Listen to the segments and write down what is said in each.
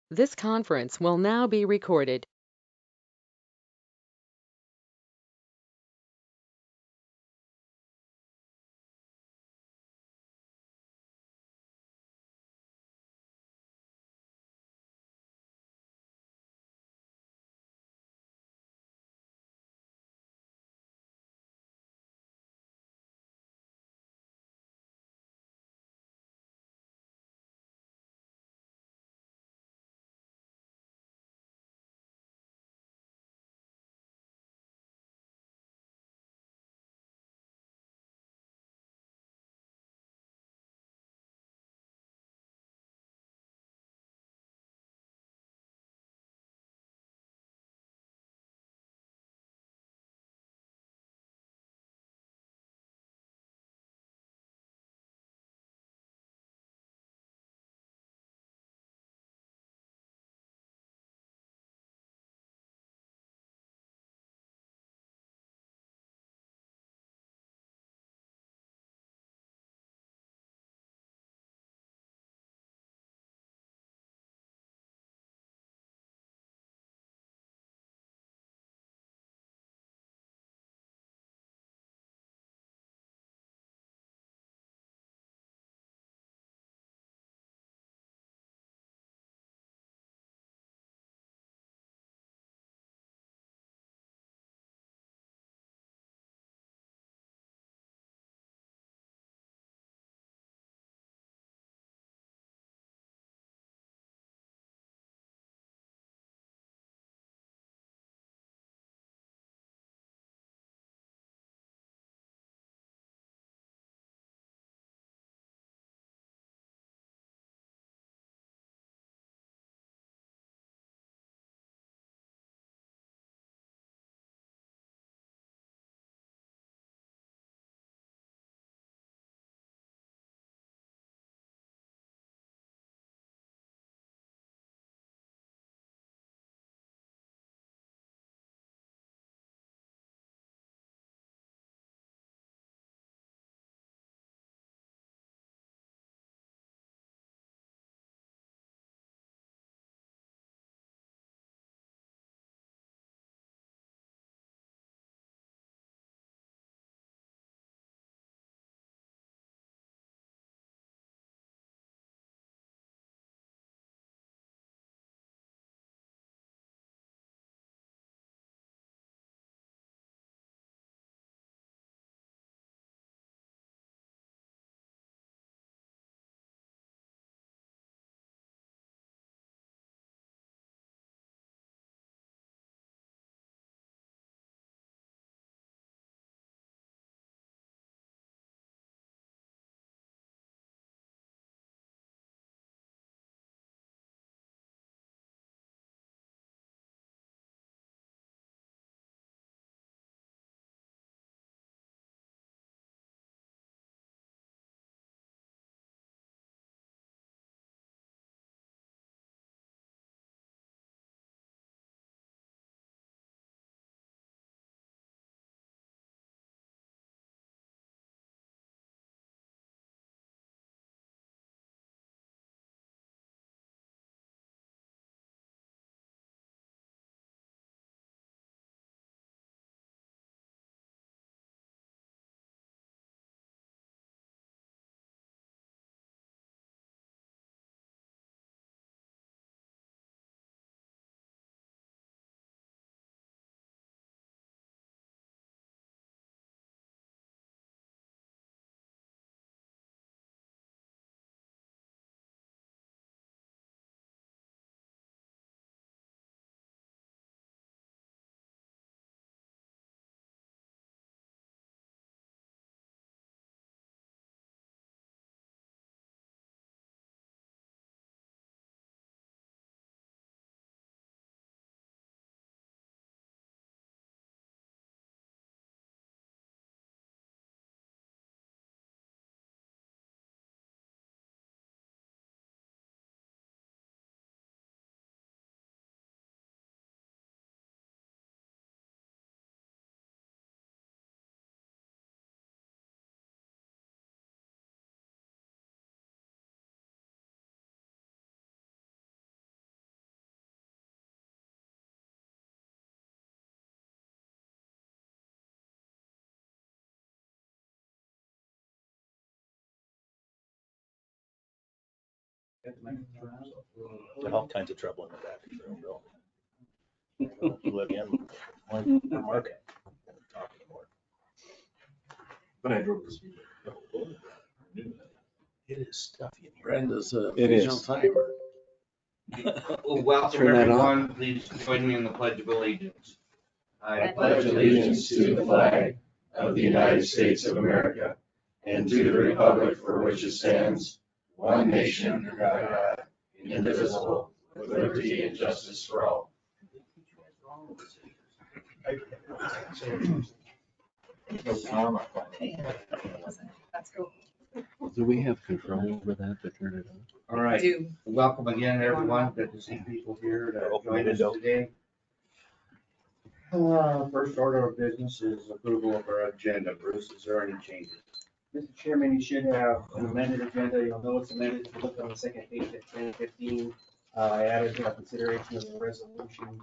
This conference will now be recorded. Got all kinds of trouble in the back of the bill. Let him, okay. Talk anymore. But I drove this. It is stuffy in here. Brenda's It is. official timer. Well, welcome Turn that on. everyone. Please join me in the Pledge of Allegiance. I pledge allegiance to the flag of the United States of America and to the republic for which it stands, one nation under God, indivisible, with liberty and justice for all. That's cool. Do we have control over that to turn it on? All right, Do. welcome again, everyone. Good to see people here to join us today. First order of business is approval of our agenda. Bruce, is there any changes? Mr. Chairman, you should have an amended agenda. You'll know it's amended. If you look on the second page at 10:15, I added consideration of the resolution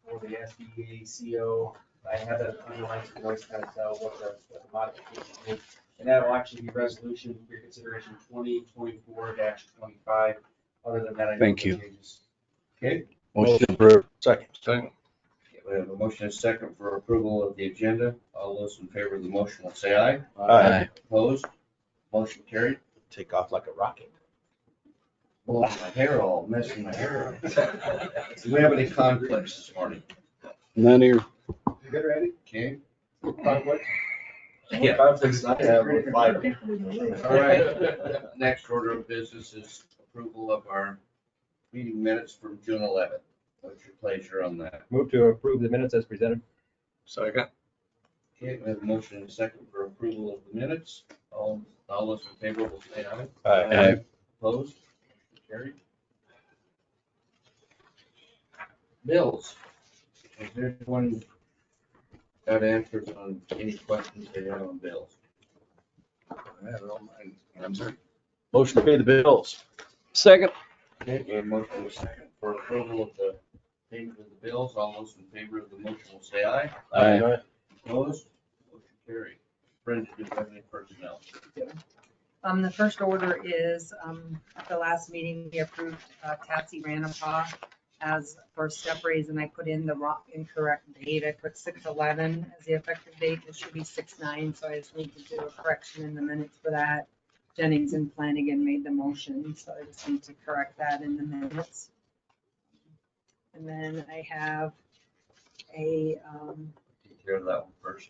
for the SBA CO. I have that underlined so you can always kind of tell what the modification is. And that will actually be resolution for your consideration 2024-25. Other than that, I. Thank you. Okay, Motion approved. Second. we have a motion and a second for approval of the agenda. All those in favor of the motion will say aye. Aye. Opposed? Motion carried. Take off like a rocket. Oh, my hair all messing my hair up. Do we have any conflicts this morning? None here. You good, Randy? Okay. Conflict? Yeah. Conflicts I have with five. All right. Next order of business is approval of our meeting minutes from June 11th. What's your pleasure on that? Move to approve the minutes as presented. Second. Okay, we have a motion and a second for approval of the minutes. All those in favor will say aye. Aye. Opposed? Motion carried. Bills. Is there one got answers on any questions they have on bills? Motion to pay the bills. Second. Okay, we have a motion and a second for approval of the payment of the bills. All those in favor of the motion will say aye. Aye. Opposed? Motion carried. Brenda, do you have any personnel? The first order is, at the last meeting, we approved Tatsy Ranapaw as for step raise, and I put in the wrong, incorrect date. I put 6/11 as the effective date. It should be 6/9, so I just need to do a correction in the minutes for that. Jennings and Flanagan made the motion, so I just need to correct that in the minutes. And then I have a, Take care of that one first.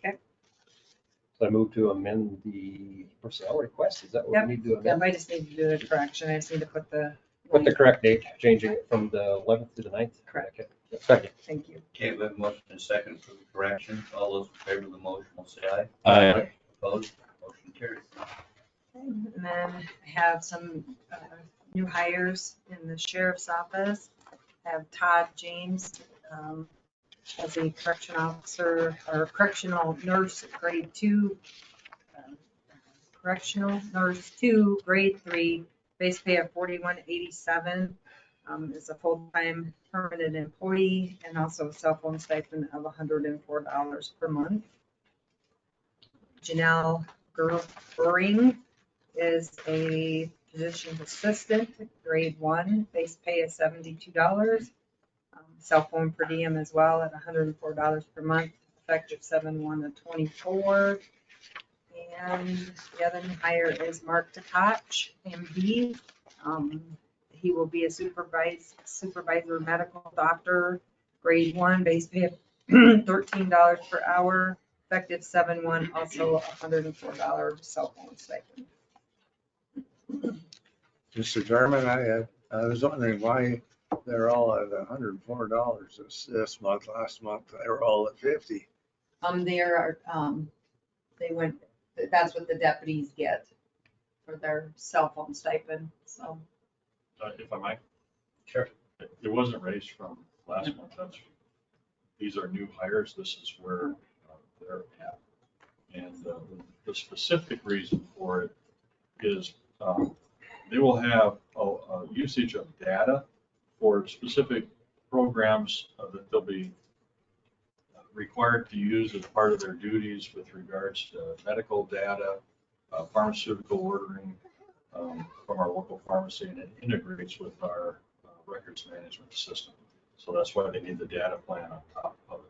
So I move to amend the personnel request. Is that what we need to yeah, amend? I just need to do the correction. I just need to put the. Put the correct date, changing it from the 11th to the 9th. Correct. Second. Thank you. Okay, we have a motion and a second for the correction. All those in favor of the motion will say aye. Aye. Opposed? Motion carried. And then I have some new hires in the sheriff's office. I have Todd James as a correction officer or correctional nurse grade 2, correctional nurse 2, grade 3, base pay of $41.87. Is a full-time permanent employee and also a cell phone stipend of $104 per month. Janelle Goering is a physician's assistant, grade 1, base pay is $72. Cell phone per diem as well at $104 per month, effective 7/1/24. And the other new hire is Mark Takach, MD. He will be a supervisor medical doctor, grade 1, base pay of $13 per hour, effective 7/1, also $104 cell phone stipend. Mr. Chairman, I was wondering why they're all at $104 this month. Last month, they were all at 50. They went, that's what the deputies get for their cell phone stipend, so. If I might? Sure. It wasn't raised from last month. These are new hires. This is where they're at. And the specific reason for it is they will have a usage of data for specific programs that they'll be required to use as part of their duties with regards to medical data, pharmaceutical ordering, from our local pharmacy, and it integrates with our records management system. So that's why they need the data plan on top of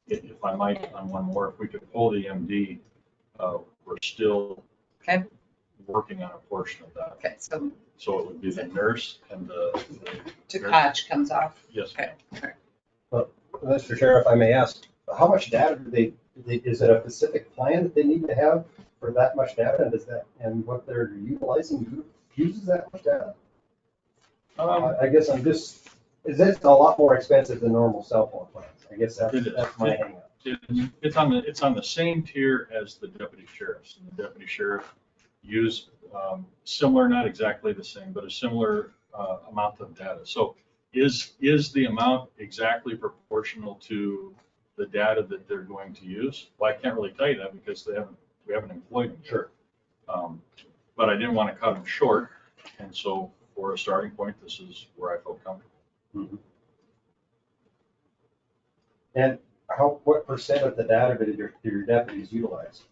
it. If I might, on one more, if we could pull the MD, we're still Okay. working on a portion of that. Okay, so So it would be the nurse and the. Takach comes off. Yes. Okay. Mr. Sheriff, I may ask, how much data is it a specific plan that they need to have for that much data? And what they're utilizing uses that much data? I guess is this a lot more expensive than normal cell phone plans? I guess It is. that's my hang up. It's on the same tier as the deputy sheriffs. And the deputy sheriff use similar, not exactly the same, but a similar amount of data. So is the amount exactly proportional to the data that they're going to use? Well, I can't really tell you that because we haven't employed them. Sure. But I didn't want to cut them short. And so for a starting point, this is where I felt comfortable. Mhm. And what percent of the data did your deputies utilize?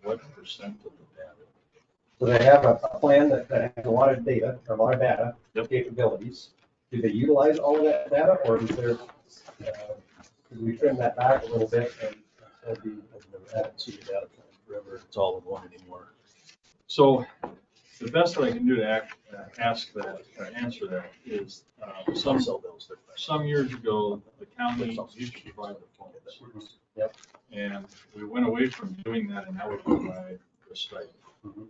What percent of the data? So they have a plan that has a lot of data, a lot of data, Yep. capabilities. Do they utilize all of that data, or is there, could we trim that back a little bit and that'd be? I've never had to see the data plan forever. It's all in one anymore. So the best that I can do to answer that is Some cell bills. some years ago, the county used to provide the phones. Yep. And we went away from doing that and now we provide the stipend. Mhm.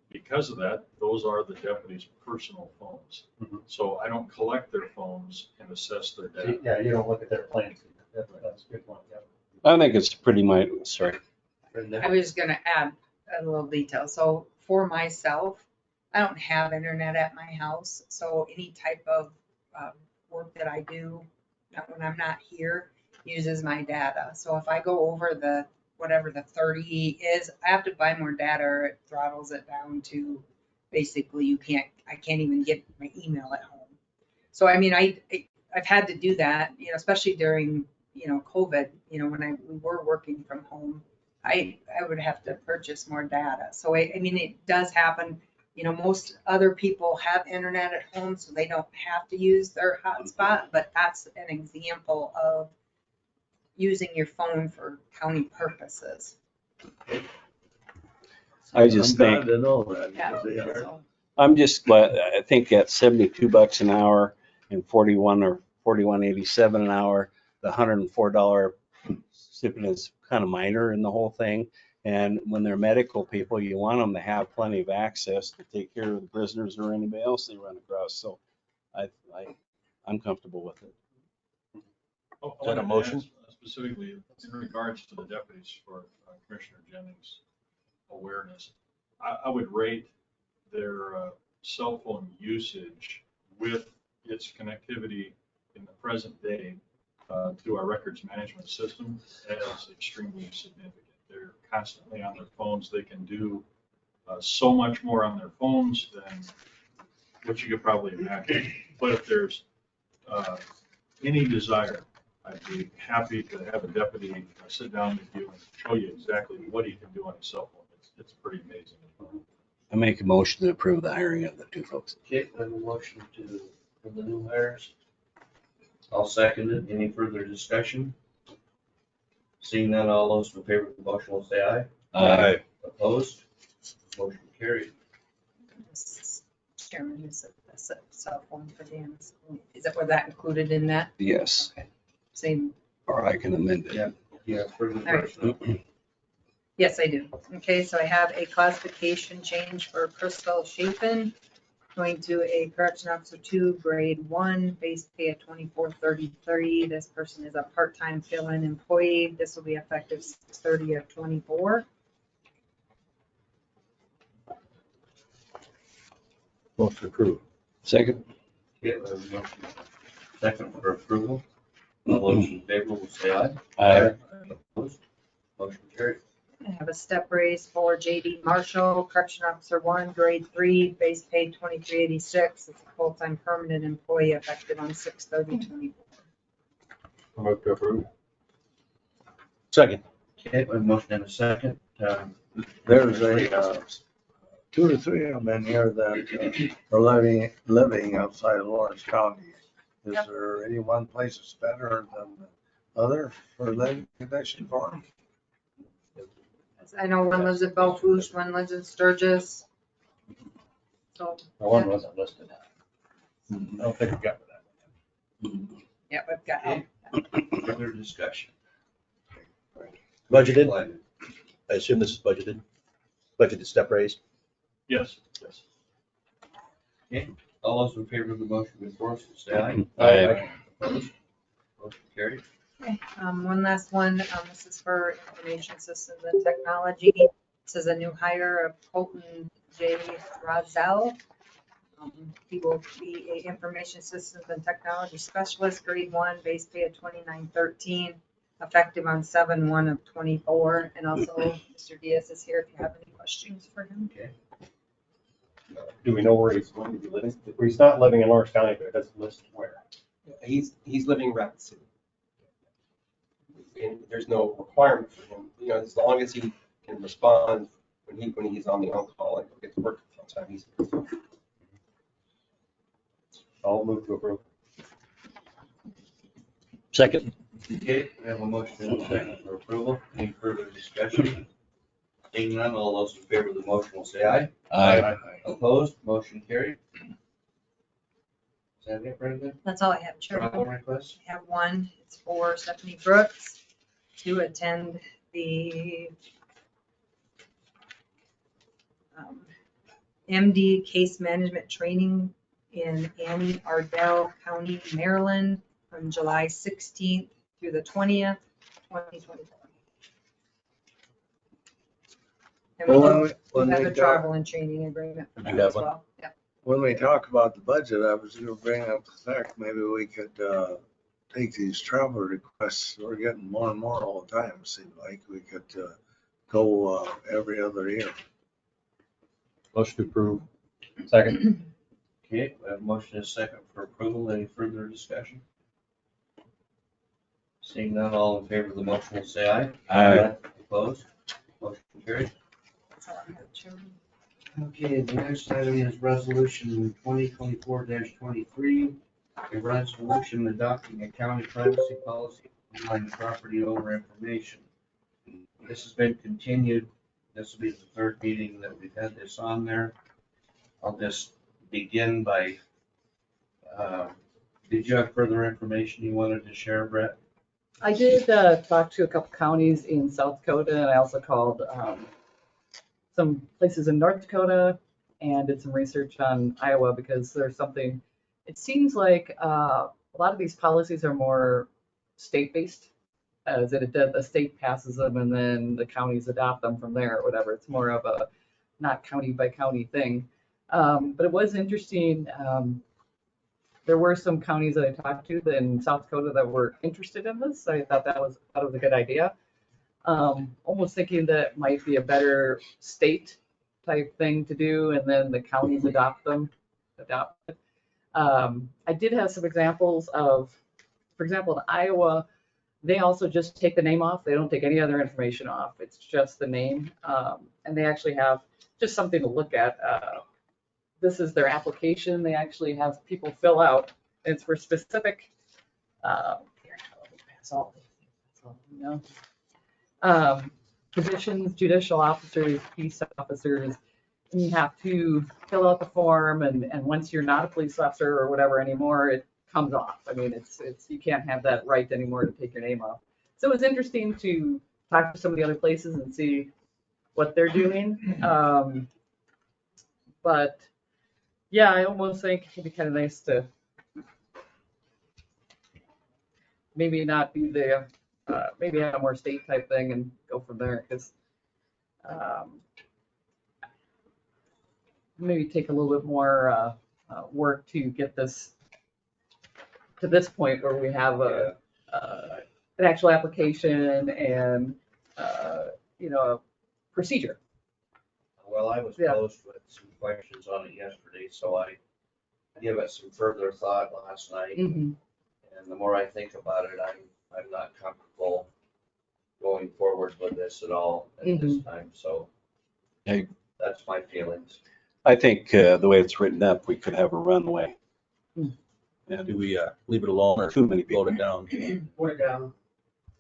Because of that, those are the deputies' personal phones. Mhm. So I don't collect their phones and assess their data. Yeah, you don't look at their plans. That's a good point, yeah. I think it's pretty much, sorry. I was just gonna add a little detail. So for myself, I don't have internet at my house, so any type of work that I do when I'm not here uses my data. So if I go over whatever the 30 is, I have to buy more data or it throttles it down to basically I can't even get my email at home. So I mean, I've had to do that, especially during, COVID, when we were working from home, I would have to purchase more data. So I mean, it does happen. Most other people have internet at home, so they don't have to use their hotspot, but that's an example of using your phone for county purposes. I just I'm glad think, to know that. Yeah, because they are. so, I'm just glad, I think at $72 an hour and 41 or 41.87 an hour, the $104 stipend is kind of minor in the whole thing. And when they're medical people, you want them to have plenty of access to take care of the prisoners or anybody else they run across. So I'm comfortable with it. Oh, Is that a motion? Specifically in regards to the deputies for Commissioner Jennings' awareness, I would rate their cell phone usage with its connectivity in the present day to our records management system as extremely significant. They're constantly on their phones. They can do so much more on their phones than what you could probably imagine. But if there's any desire, I'd be happy to have a deputy sit down with you and show you exactly what he can do on his cell phone. It's pretty amazing. I make a motion to approve the hiring of the two folks. Okay, I have a motion for the new hires. I'll second it. Any further discussion? Seeing none, all those in favor of the motion will say aye. Aye. Opposed? Motion carried. Chairman, is a cell phone for Dan. Is that included in that? Yes, Okay. Same. or I can amend it. Yeah. Yeah, further right. personnel. Yes, I do. Okay, so I have a classification change for Crystal Chapin, going to a correction officer 2, grade 1, base pay at $24.33. This person is a part-time fill-in employee. This will be effective 6/30 of 24. Motion approved. Second? Okay, we have a motion. Second for approval. All those in favor will say aye. Aye. Opposed? Motion carried. I have a step raise for JD Marshall, correction officer 1, grade 3, base pay $23.86. It's a full-time permanent employee effective on 6/30/24. Move to approve. Second. Okay, we have a motion and a second. There's a two or three of them in here that are living outside of Lawrence County. Is Yep. there any one place that's better than the other for living condition for them? I know one lives at Belfouche, one lives in Sturgis. So, The one wasn't listed. I don't think we got to that. yeah, we've got. Okay. Further discussion. Budgeted? I assume this is budgeted? Budgeted step raise? Yes, yes. All those in favor of the motion before us, will say aye. Aye. Opposed? Motion carried. Okay, one last one. This is for information systems and technology. This is a new hire of Colton J. Rozell. He will be a information systems and technology specialist, grade 1, base pay of $29.13, effective on 7/1/24. And also, Mr. Diaz is here if you have any questions for him. Okay. Do we know where he's going to be living? He's not living in Lawrence County, but it doesn't list where. He's living in Rapid City. And there's no requirement for him, you know, as long as he can respond when he's on the on-call and get to work full time, he's. I'll move to approve. Second? Okay, we have a motion and a second for approval. Any further discussion? Seeing none, all those in favor of the motion will say aye. Opposed? Motion carried. Is that it, Brenda? That's all I have, Chairman. Travel request? I have one. It's for Stephanie Brooks to attend the MD Case Management Training in Anne Ardell County, Maryland, from July 16th through the 20th, 2024. And we Well, do when have we a travel and training agreement for You that have as one? well. Yeah. When we talk about the budget, I was gonna bring up the fact, maybe we could, take these travel requests, we're getting more and more all the time, it seems like we could, go, every other year. Motion to approve. Second? Okay, we have a motion and a second for approval. Any further discussion? Seeing none, all in favor of the motion will say aye. Opposed? Motion carried. That's all I have, Chairman. Okay, the next item is resolution 2024-23, a resolution adopting a county privacy policy on property owner information. This has been continued. This will be the third meeting that we've had this on there. I'll just begin by, did you have further information you wanted to share, Brett? I did talk to a couple counties in South Dakota, and I also called some places in North Dakota and did some research on Iowa because there's something, it seems like a lot of these policies are more state-based, as that the state passes them and then the counties adopt them from there or whatever. It's more of a not county by county thing. But it was interesting. There were some counties that I talked to in South Dakota that were interested in this. I thought that was a good idea. Almost thinking that might be a better state type thing to do, and then the counties adopt it. I did have some examples of, for example, in Iowa, they also just take the name off. They don't take any other information off. It's just the name. And they actually have just something to look at. This is their application. They actually have people fill out. It's for specific, positions, judicial officers, peace officers. And you have to fill out the form, and once you're not a police officer or whatever anymore, it comes off. I mean, it's you can't have that right anymore to take your name off. So it was interesting to talk to some of the other places and see what they're doing. But yeah, I almost think it'd be kind of nice to maybe not be the, maybe have a more state type thing and go from there, because maybe take a little bit more work to get this to this point where we have an actual application and a procedure. Well, I was Yeah. posed with some questions on it yesterday, so I gave it some further thought last night. Mm-hmm. And the more I think about it, I'm not comfortable going forward with this at all at this time, so. That's my feelings. I think the way it's written up, we could have a runway. And do we leave it alone or Too many people. vote it down? Put it down.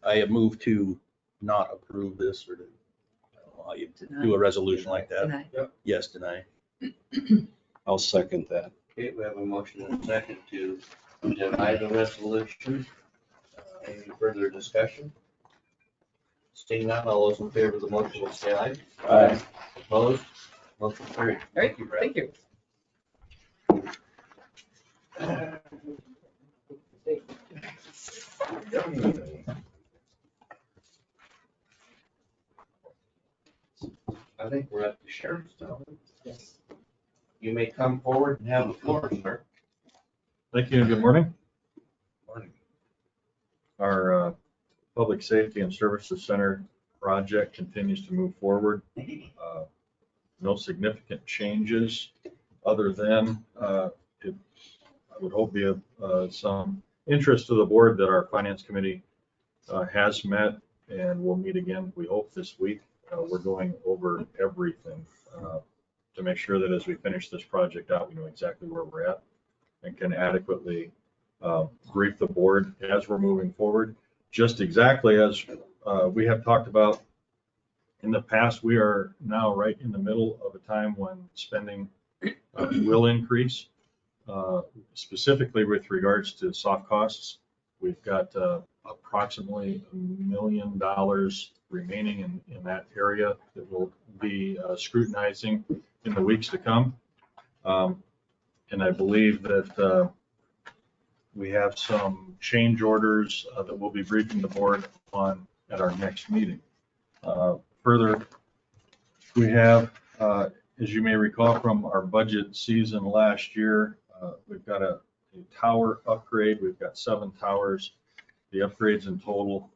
I have moved to not approve this or to, I don't know how you do a resolution like that. Deny. Yes, deny. I'll second that. Okay, we have a motion and a second to deny the resolution. Any further discussion? Seeing none, all those in favor of the motion will say aye. Aye. Opposed? Motion carried. All right, Thank you, Brad. thank you. I think we're at the sheriff's now. You may come forward and have the floor, sir. Thank you and good morning. Morning. Our Public Safety and Services Center project continues to move forward. No significant changes other than it, I would hope, be of some interest to the board that our Finance Committee has met and will meet again, we hope, this week. We're going over everything to make sure that as we finish this project out, we know exactly where we're at and can adequately brief the board as we're moving forward. Just exactly as we have talked about in the past, we are now right in the middle of a time when spending will increase, specifically with regards to soft costs. We've got approximately $1 million remaining in that area that we'll be scrutinizing in the weeks to come. And I believe that we have some change orders that we'll be briefing the board on at our next meeting. Further, we have, as you may recall from our budget season last year, we've got a tower upgrade. We've got 7 towers. The upgrades in total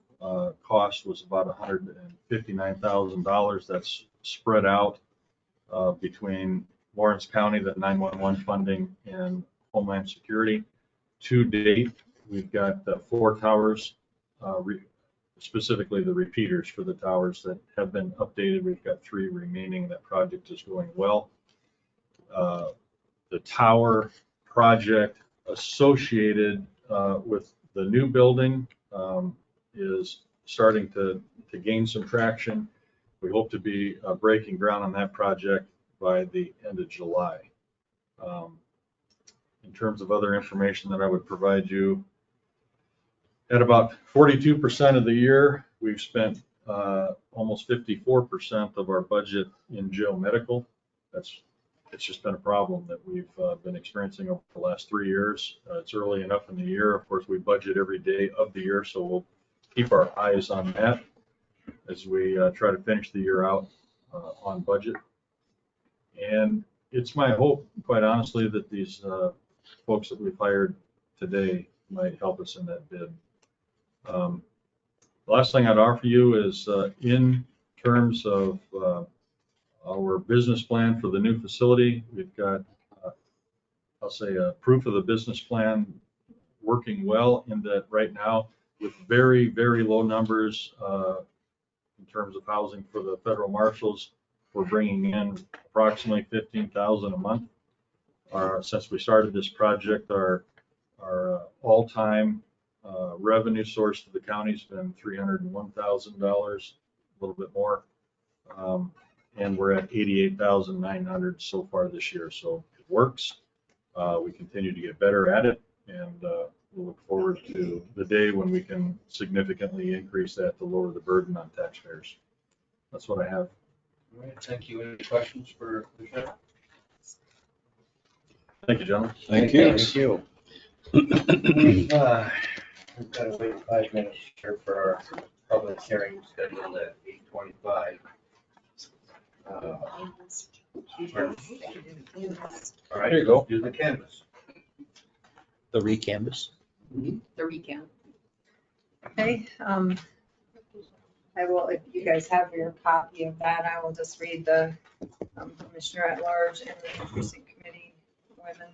cost was about $159,000. That's spread out between Lawrence County, the 911 funding, and Homeland Security. To date, we've got 4 towers, specifically the repeaters for the towers that have been updated. We've got 3 remaining. That project is going well. The tower project associated with the new building is starting to gain some traction. We hope to be breaking ground on that project by the end of July. In terms of other information that I would provide you, at about 42% of the year, we've spent almost 54% of our budget in jail medical. It's just been a problem that we've been experiencing over the last 3 years. It's early enough in the year. Of course, we budget every day of the year, so we'll keep our eyes on that as we try to finish the year out on budget. And it's my hope, quite honestly, that these folks that we've hired today might help us in that bid. The last thing I'd offer you is in terms of our business plan for the new facility, we've got, I'll say, a proof of the business plan working well in that right now with very, very low numbers in terms of housing for the federal marshals. We're bringing in approximately $15,000 a month. Since we started this project, our all-time revenue source to the county has been $301,000, a little bit more. And we're at $88,900 so far this year. So it works. We continue to get better at it, and we'll look forward to the day when we can significantly increase that to lower the burden on taxpayers. That's what I have. All right, thank you. Any questions for the sheriff? Thank you, gentlemen. Thank you. Thank you. We've got to wait 5 minutes here for our public hearing scheduled at 8:25. All right, There you go. do the canvas. The recanvas. The recount. Okay, I will, if you guys have your copy of that, I will just read the Commissioner at Large and the Precinct Committee women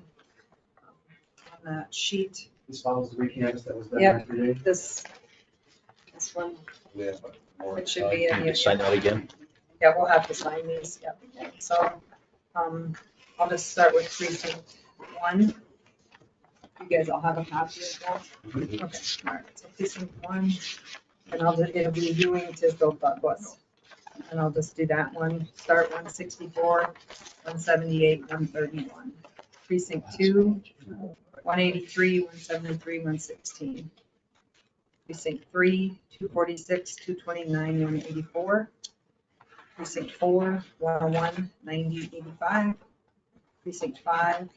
on that sheet. This follows the recanvas that was done Yep. yesterday. This one, We have more it should be in You the. just sign that again. Yeah, we'll have to sign these, yep. So, I'll just start with precinct 1. You guys all have a copy of that? Okay, all right, so precinct 1, and it'll be doing Tisdale Douglas. And I'll just do that one, start 164, 178, 131. Precinct 2, 183, 173, 116. Precinct 3, 246, 229, 184. Precinct 4, 101, 90, 85. Precinct 5,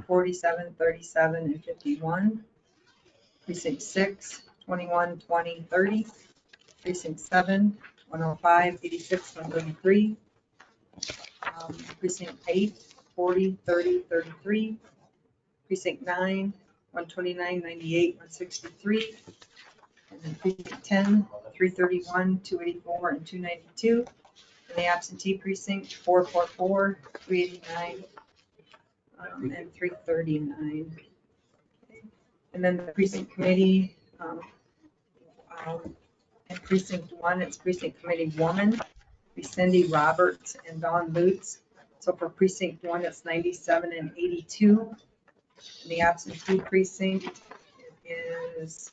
47, 37, and 51. Precinct 6, 21, 20, 30. Precinct 7, 105, 86, 133. Precinct 8, 40, 30, 33. Precinct 9, 129, 98, 163. And then precinct 10, 331, 284, and 292. And the absentee precinct, 444, 389, and 339. And then the precinct committee, in precinct 1, it's precinct committee woman, be Cindy Roberts and Dawn Boots. So for precinct 1, it's 97 and 82. And the absentee precinct is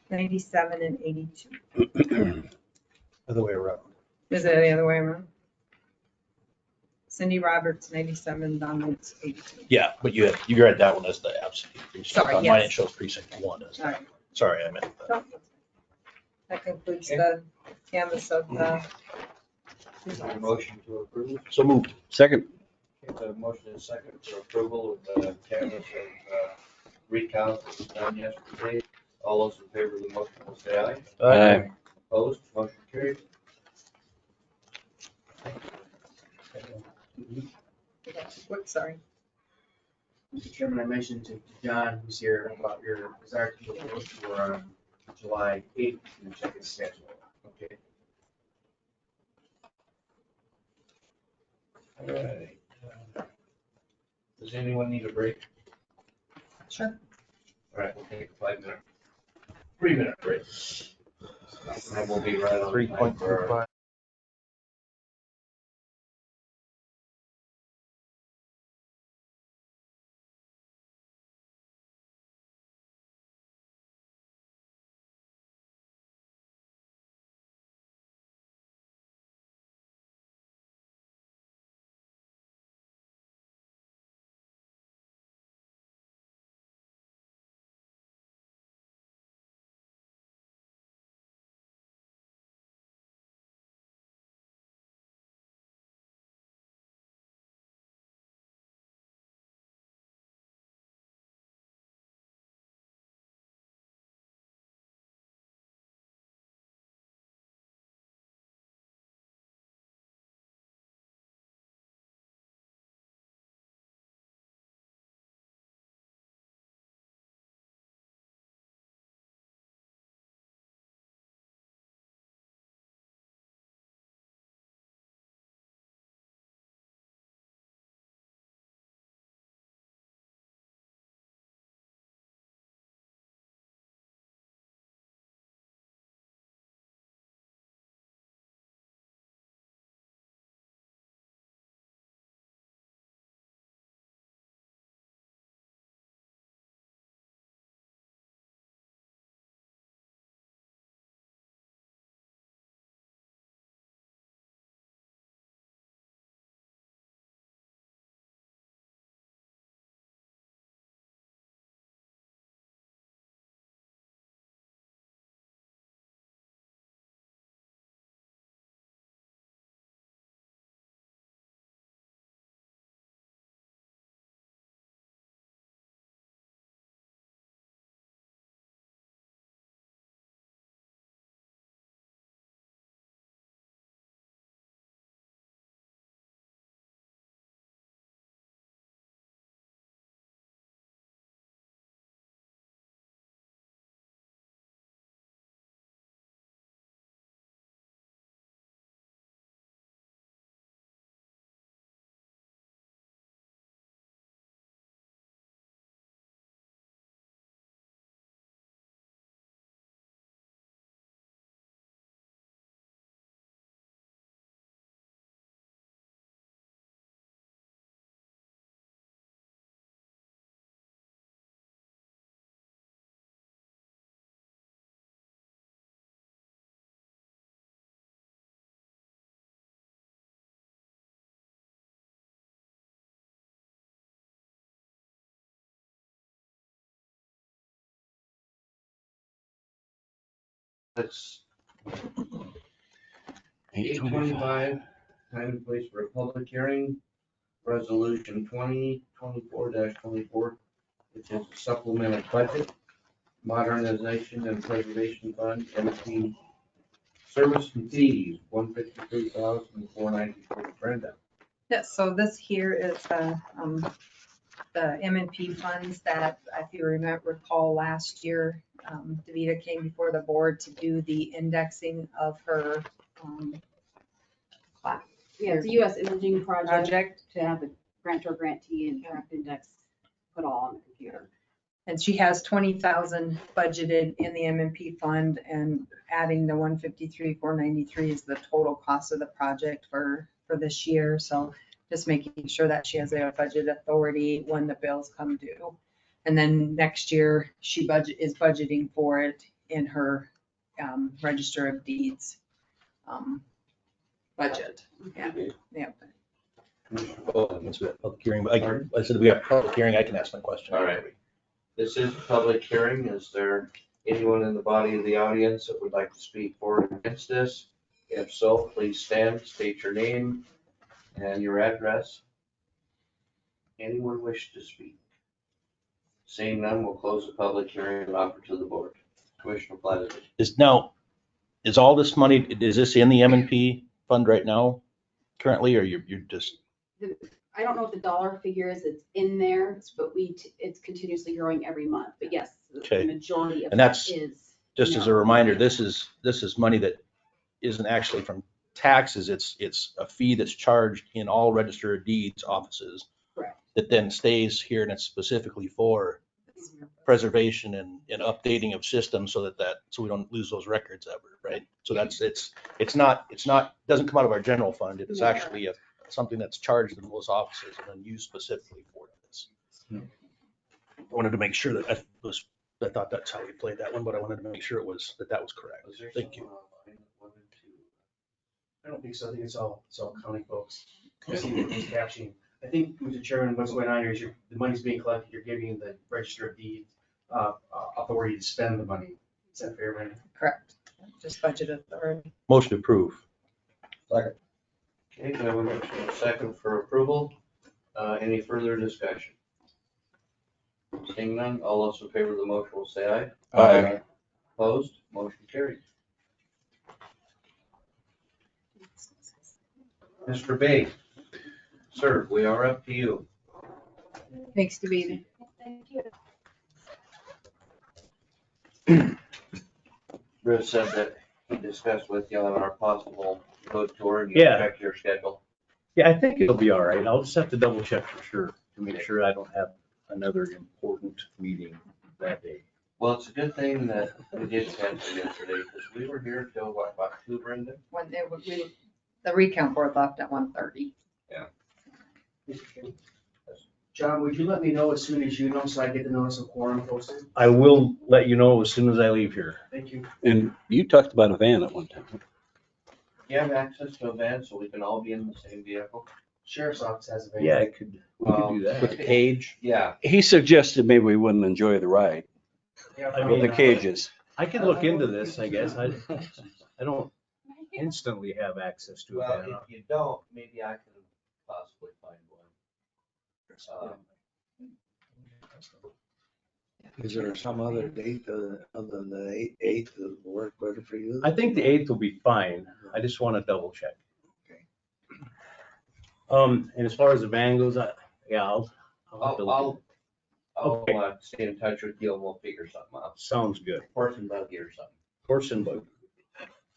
97 and 82. Other way around. Is it the other way around? Cindy Roberts, 97, Dawn Boots, 82. Yeah, but you read that one as the absentee precinct. Sorry, On mine, yes. it shows precinct 1 as All right. sorry, I meant that. So, that concludes the canvas of the. Is there a motion to approve? So moved. Second. Okay, the motion is second for approval of the canvas of recount that was done yesterday. All those in favor of the motion will say aye. Aye. Opposed, motion carried. Whoops, sorry. Mr. Chairman, I mentioned to John, who's here, about your desire to vote for July 8th and check his schedule. Okay. All right. Does anyone need a break? Sure. All right, we'll take a 5-minute, 3-minute break. And we'll be right on. 3.25. Let's 8:25, time and place for a public hearing. Resolution 2024-24, which is a supplemental budget, modernization and preservation fund, MP service and fees, $153,494. Brenda. Yeah, so this here is the M&P funds that, if you recall last year, Davita came before the board to do the indexing of her Yeah, it's a US imaging project project. to have the grantor grantee and tract index put all on the computer. And she has 20,000 budgeted in the M&P fund, and adding the 153,493 is the total cost of the project for this year. So just making sure that she has a budget authority when the bills come due. And then next year, she is budgeting for it in her Register of Deeds budget. Yeah, yeah. Oh, it's a public hearing, but I said we have a public hearing, I can ask my question. All right. This is a public hearing. Is there anyone in the body of the audience that would like to speak for or against this? If so, please stand, state your name and your address. Anyone wish to speak? Seeing none, we'll close the public hearing and offer to the board. Commissioner Platt. Is all this money, is this in the M&P fund right now currently, or you're just? I don't know what the dollar figure is that's in there, but it's continuously growing every month. But yes, Okay. the majority of And that that's is. Just as a reminder, this is money that isn't actually from taxes. It's a fee that's charged in all Register of Deeds offices. Correct. That then stays here, and it's specifically for preservation and updating of systems so so we don't lose those records ever, right? So it's not, doesn't come out of our general fund. It's actually something that's charged in those offices and then used specifically for this. I wanted to make sure that I thought that's how we played that one, but I wanted to make sure that was correct. Thank you. I don't think so. I think it's all county folks. You see who's captioning. I think, Mr. Chairman, what's going on here is the money's being collected, you're giving the Register of Deeds authority to spend the money. Is that fair, Brenda? Correct. Just budget authority. Motion to approve. Second. Okay, can I have a motion and a second for approval? Any further discussion? Seeing none, all those in favor of the motion will say aye. Aye. Opposed? Motion carried. Mr. Bay, sir, we are up to you. Thanks, Davita. Thank you. Bruce said that he discussed with you on our possible road tour and you Yeah. check your schedule. Yeah, I think it'll be all right. I'll just have to double check for sure to make sure I don't have another important meeting that day. Well, it's a good thing that we did cancel yesterday because we were here till what, about 2, Brenda? When the recount board left at 1:30. John, would you let me know as soon as you know so I get the notice of quorum posted? I will let you know as soon as I leave here. Thank you. And you talked about a van at one time. You have access to a van so we can all be in the same vehicle? Sheriff's office has a van. Yeah, we could do that. With the cage. Yeah. He suggested maybe we wouldn't enjoy the ride Yeah, I with mean, the cages. I can look into this, I guess. I don't instantly have access to a Well, van. if you don't, maybe I can possibly find one. Is there some other date other than the 8th that will work better for you? I think the 8th will be fine. I just want to double check. Okay. And as far as the van goes, I'll have to look. I'll Okay. stay in touch with you and we'll figure something out. Sounds good. Horse and buggy or something. Horse and buggy.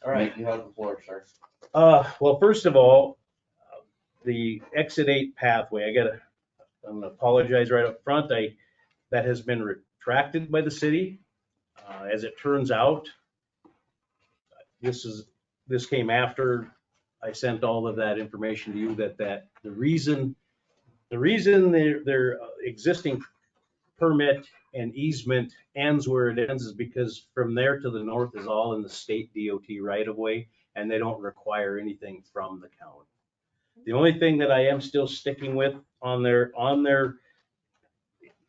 All right, you have the floor, sir. Well, first of all, the exit 8 pathway, I'm gonna apologize right up front. That has been retracted by the city. As it turns out, this came after I sent all of that information to you, that the reason their existing permit and easement ends where it ends is because from there to the north is all in the state DOT right of way, and they don't require anything from the county. The only thing that I am still sticking with on their,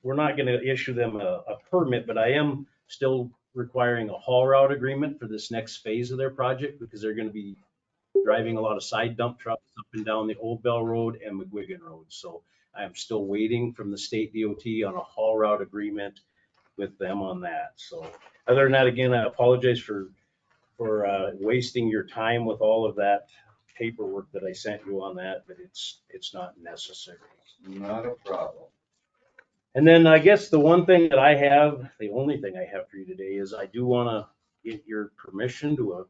we're not gonna issue them a permit, but I am still requiring a haul route agreement for this next phase of their project because they're gonna be driving a lot of side dump trucks up and down the Old Bell Road and McGuigan Road. So I'm still waiting from the state DOT on a haul route agreement with them on that. So other than that, again, I apologize for wasting your time with all of that paperwork that I sent you on that, but it's not necessary. Not a problem. And then I guess the one thing that I have, the only thing I have for you today is I do want to get your permission to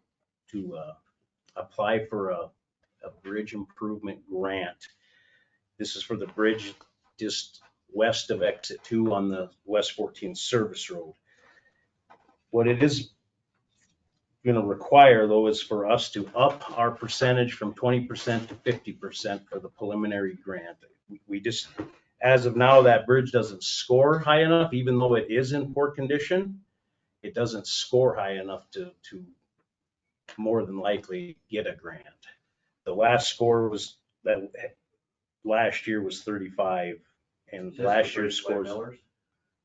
apply for a bridge improvement grant. This is for the bridge just west of exit 2 on the West 14 service road. What it is going to require though is for us to up our percentage from 20% to 50% for the preliminary grant. We just, as of now, that bridge doesn't score high enough, even though it is in poor condition. It doesn't score high enough to more than likely get a grant. The last score was that last year was 35, and last year's scores.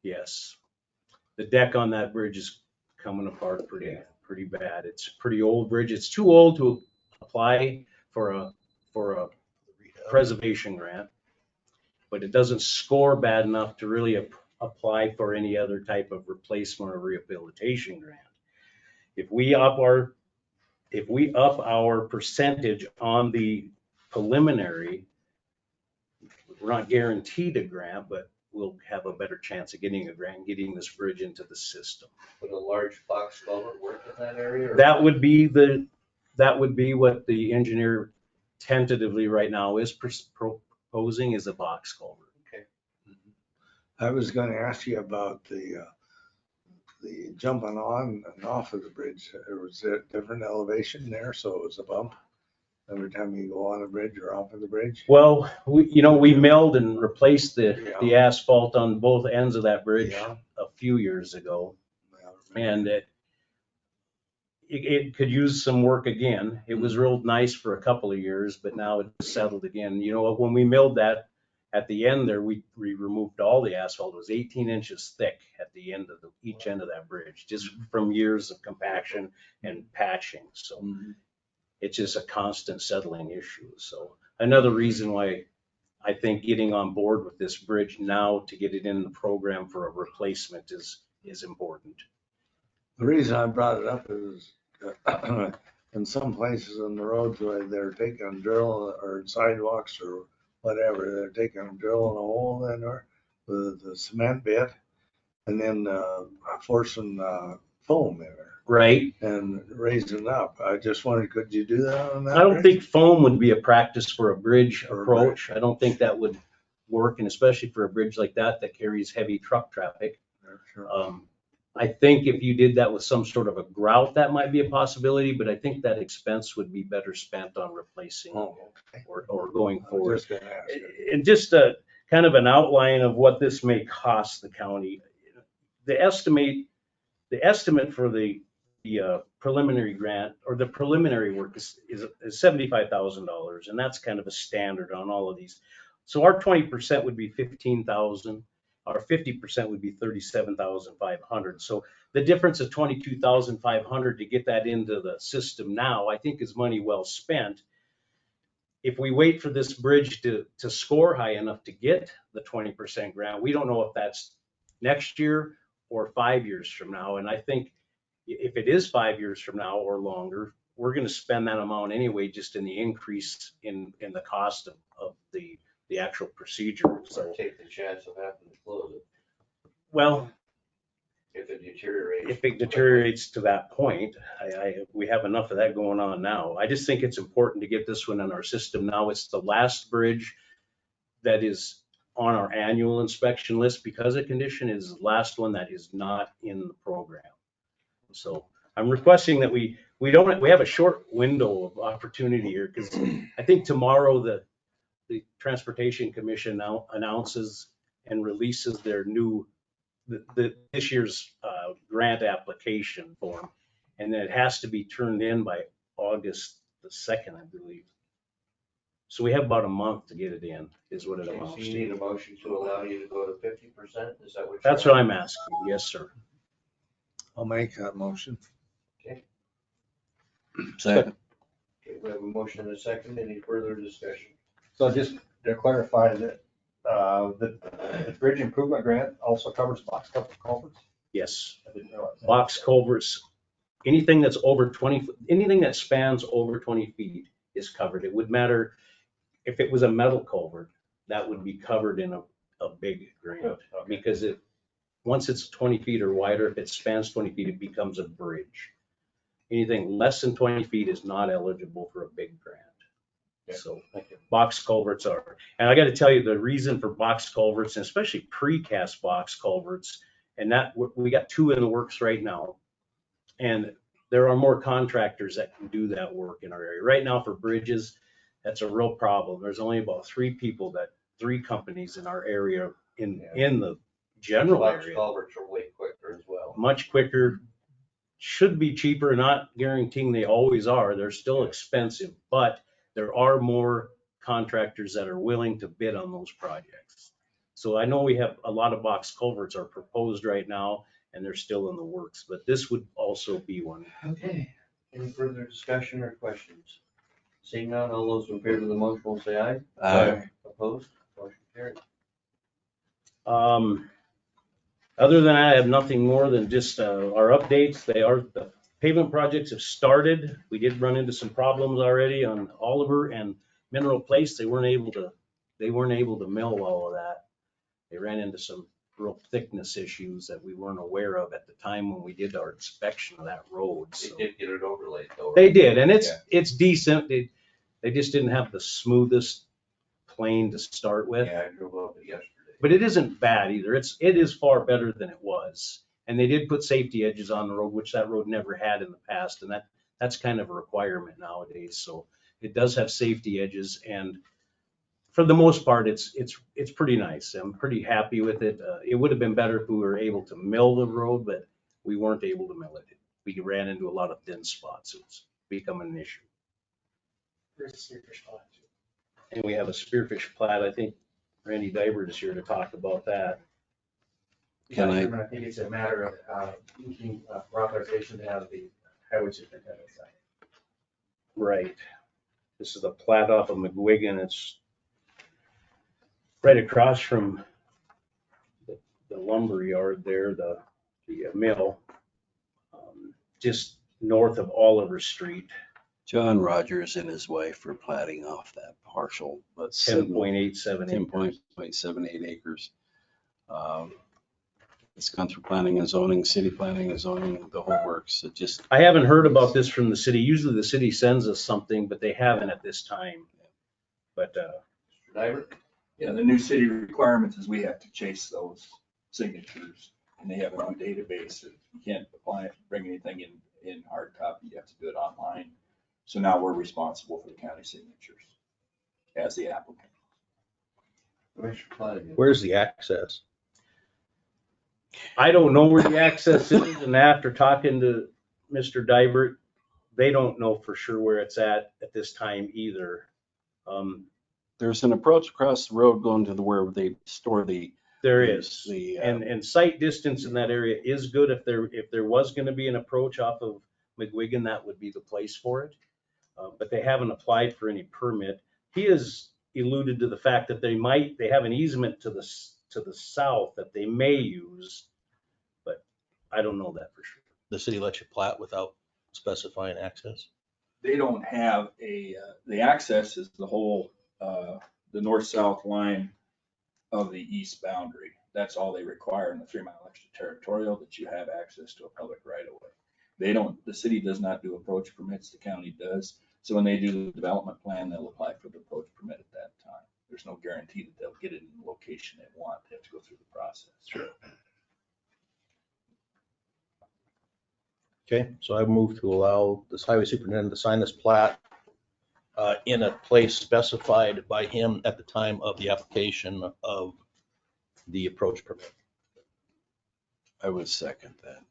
Yes, the deck on that bridge is coming apart pretty bad. It's a pretty old bridge. It's too old to apply for a preservation grant, but it doesn't score bad enough to really apply for any other type of replacement or rehabilitation grant. If we up our percentage on the preliminary, we're not guaranteed a grant, but we'll have a better chance of getting a grant, getting this bridge into the system. Would a large box culvert work in that area? That would be what the engineer tentatively right now is proposing is a box culvert. Okay. I was gonna ask you about the jumping on and off of the bridge. Was there a different elevation there, so it was a bump every time you go on the bridge or off of the bridge? Well, we milled and replaced the asphalt on both ends of that bridge a few years ago. And it could use some work again. It was real nice for a couple of years, but now it's settled again. You know, when we milled that at the end there, we removed all the asphalt. It was 18 inches thick at the end of each end of that bridge, just from years of compaction and patching. So it's just a constant settling issue. So another reason why I think getting on board with this bridge now to get it in the program for a replacement is important. The reason I brought it up is in some places on the roads where they're taking drill or sidewalks or whatever, they're taking drilling a hole in there with the cement bit and then forcing foam in there. Right. And raising it up. I just wondered, could you do that on that? I don't think foam would be a practice for a bridge approach. I don't think that would work, and especially for a bridge like that carries heavy truck traffic. Sure. I think if you did that with some sort of a grout, that might be a possibility, but I think that expense would be better spent on replacing or going forward. Just gonna ask you. And just a kind of an outline of what this may cost the county. The estimate for the preliminary grant or the preliminary work is $75,000, and that's kind of a standard on all of these. So our 20% would be $15,000. Our 50% would be $37,500. So the difference of $22,500 to get that into the system now, I think is money well spent. If we wait for this bridge to score high enough to get the 20% grant, we don't know if that's next year or 5 years from now. And I think if it is 5 years from now or longer, we're going to spend that amount anyway, just in the increase in the cost of the actual procedure. So take the chance of having to close it. Well, If it deteriorates to that point, we have enough of that going on now. I just think it's important to get this one in our system now. It's the last bridge that is on our annual inspection list because of condition. Is the last one that is not in the program. So I'm requesting that we have a short window of opportunity here, because I think tomorrow the Transportation Commission now announces and releases their new this year's grant application form, and then it has to be turned in by August the 2nd, I believe. So we have about a month to get it in, is what it amounts to. So you need a motion to allow you to go to 50%? Is that what? That's what I'm asking. Yes, sir. I'll make that motion. Second. Okay, we have a motion and a second. Any further discussion? So just to clarify that, the bridge improvement grant also covers box culverts? Yes, I didn't realize that. box culverts, anything that's over 20, anything that spans over 20 feet is covered. It would matter if it was a metal culvert, that would be covered in a big grant. Because once it's 20 feet or wider, if it spans 20 feet, it becomes a bridge. Anything less than 20 feet is not eligible for a big grant. So box culverts are, and I got to tell you, the reason for box culverts, and especially precast box culverts, and that we got 2 in the works right now. And there are more contractors that can do that work in our area. Right now for bridges, that's a real problem. There's only about 3 companies in our area in the general Box area. culverts are way quicker as well. Much quicker, should be cheaper, not guaranteeing they always are. They're still expensive, but there are more contractors that are willing to bid on those projects. So I know we have a lot of box culverts are proposed right now and they're still in the works, but this would also be one. Okay, any further discussion or questions? Seeing none, all those in favor of the motion will say aye. Aye. Opposed? Motion carried. Other than that, I have nothing more than just our updates. The pavement projects have started. We did run into some problems already on Oliver and Mineral Place. They weren't able to mill all of that. They ran into some real thickness issues that we weren't aware of at the time when we did our inspection of that road. They So did get it overlaid though. they did, and it's decent. They just didn't have the smoothest plane to start with. Yeah, I drove up it yesterday. But it isn't bad either. It is far better than it was. And they did put safety edges on the road, which that road never had in the past. And that's kind of a requirement nowadays. So it does have safety edges. And for the most part, it's pretty nice. I'm pretty happy with it. It would have been better if we were able to mill the road, but we weren't able to mill it. We ran into a lot of thin spots. It's becoming an issue. There's a spearfish pond too. And we have a spearfish plat. I think Randy Diver is here to talk about that. Can I- I think it's a matter of looking for authorization to have the highway superintendent sign. Right. This is the plat off of McGuigan. It's right across from the lumber yard there, the mill, just north of Oliver Street. John Rogers and his wife are platting off that partial, but 10.87 10.78 acres. It's gone through planning and zoning, city planning and zoning, the whole works. It just, I haven't heard about this from the city. Usually the city sends us something, but they haven't at this time. But Mr. Diver? Yeah, the new city requirements is we have to chase those signatures, and they have a new database. You can't apply, bring anything in hard copy, you have to do it online. So now we're responsible for the county signatures as the applicant. Commissioner Flanagan. Where's the access? I don't know where the access is, and after talking to Mr. Divert, they don't know for sure where it's at this time either. there's an approach across the road going to where they store There is, the, and sight distance in that area is good. If there was going to be an approach off of McGuigan, that would be the place for it. But they haven't applied for any permit. He has alluded to the fact that they have an easement to the south that they may use, but I don't know that for sure. The city lets you plat without specifying access? They don't have the access is the whole, the north-south line of the east boundary. That's all they require in the 3 mile extraterritorial, that you have access to a public right of way. The city does not do approach permits, the county does. So when they do the development plan, they'll apply for the approach permit at that time. There's no guarantee that they'll get it in the location they want. They have to go through the process. Sure. Okay, so I move to allow this highway superintendent to sign this plat in a place specified by him at the time of the application of the approach permit. I would second that.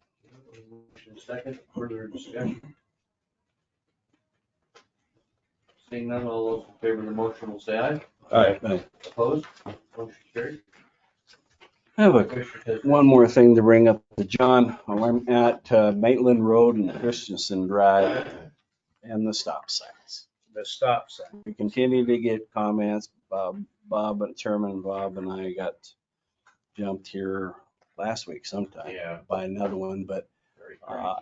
Motion second, further discussion. Seeing none, all those in favor of the motion will say aye. All right. Aye. Opposed? Motion carried. I have one more thing to bring up to John. While I'm at Maitland Road and Christensen Drive and the stop signs. The stop sign. We continue to get comments. Chairman Bob and I got jumped here last week sometime by another one, but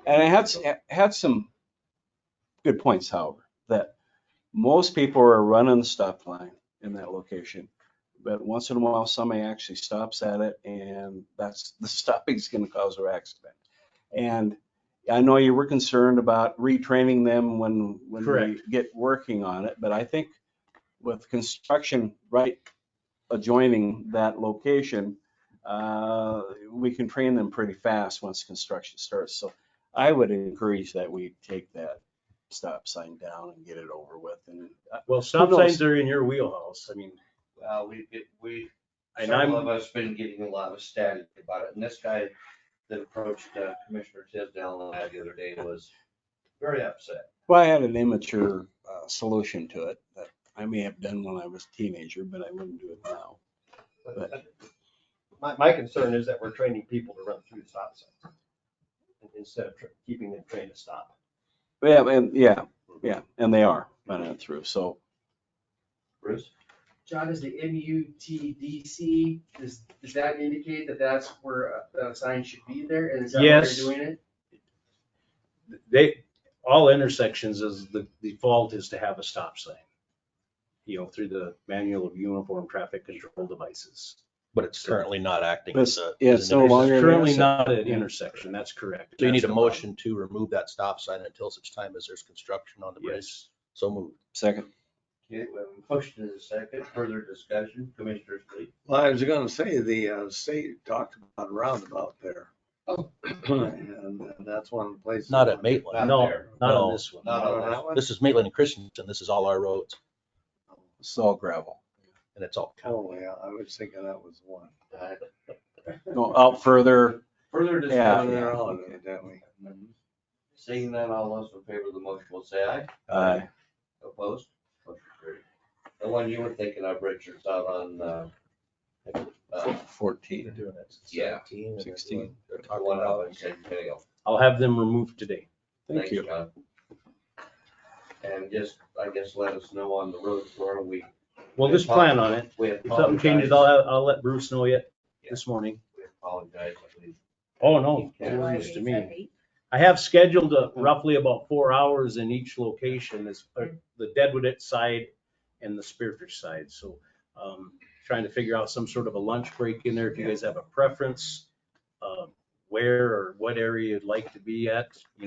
and I had some good points, however, that most people are running the stop line in that location. But once in a while, somebody actually stops at it, and that's the stopping is going to cause an accident. And I know you were concerned about retraining them when we get working on it, but I think with construction right adjoining that location, we can train them pretty fast once construction starts. So I would encourage that we take that stop sign down and get it over with. And well, stop signs are in your wheelhouse. I mean, Several of us been getting a lot of static about it, and this guy that approached Commissioner Tisdale and I the other day was very upset. Well, I had an immature solution to it that I may have done when I was a teenager, but I wouldn't do it now. But My concern is that we're training people to run through the stop signs instead of keeping them trained to stop. Yeah, and they are running it through. So, Bruce? John, is the MUTDC, does that indicate that that's where a sign should be there? And is that why you're doing it? All intersections is the default is to have a stop sign, through the manual of uniform traffic control devices. But it's currently not acting it's as it's no longer currently not an intersection. That's correct. So you need a motion to remove that stop sign until such time as there's construction on the bridge. Yes. So moved. Second. Okay, we have a motion and a second. Further discussion, Commissioners, please. Well, I was gonna say, the state talked about a roundabout there. Oh. And that's one of the places. Not at Maitland. No, there. not No. on this one. Not on that one. This is Maitland and Christensen. This is all our roads, It's all gravel. and it's all Oh, yeah, I was thinking that was one. Go out further. Further Yeah. discussion. They're all evidently. Seeing none, all those in favor of the motion will say aye. Aye. Opposed? Motion carried. The one you were thinking of, Richard's out on, 14. They're doing it. Yeah. 17 and 16. They're the talking one out about in Centennial. I'll have them removed today. Thank Thanks, you. John. And just, I guess, let us know on the road tour, We'll just plan on it. We If something changes, I'll let Bruce know yet this morning. We apologize, I believe. Oh, no, Yeah. no worries to me. I have scheduled roughly about 4 hours in each location, the Deadwood side and the Spearfish side. So trying to figure out some sort of a lunch break in there. If you guys have a preference, where or what area you'd like to be at, if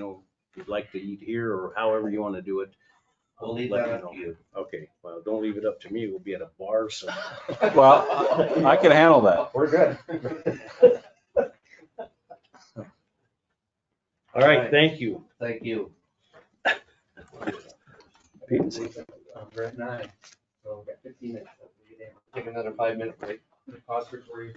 you'd like to eat here or however you want to do it. We'll leave let that me up know. to you. Okay, well, don't leave it up to me. We'll be at a bar, so. Well, I can handle that. We're good. All right, thank you. Thank you. We're at 9, so we've got 15 minutes. Take another 5-minute break. Pause for 40.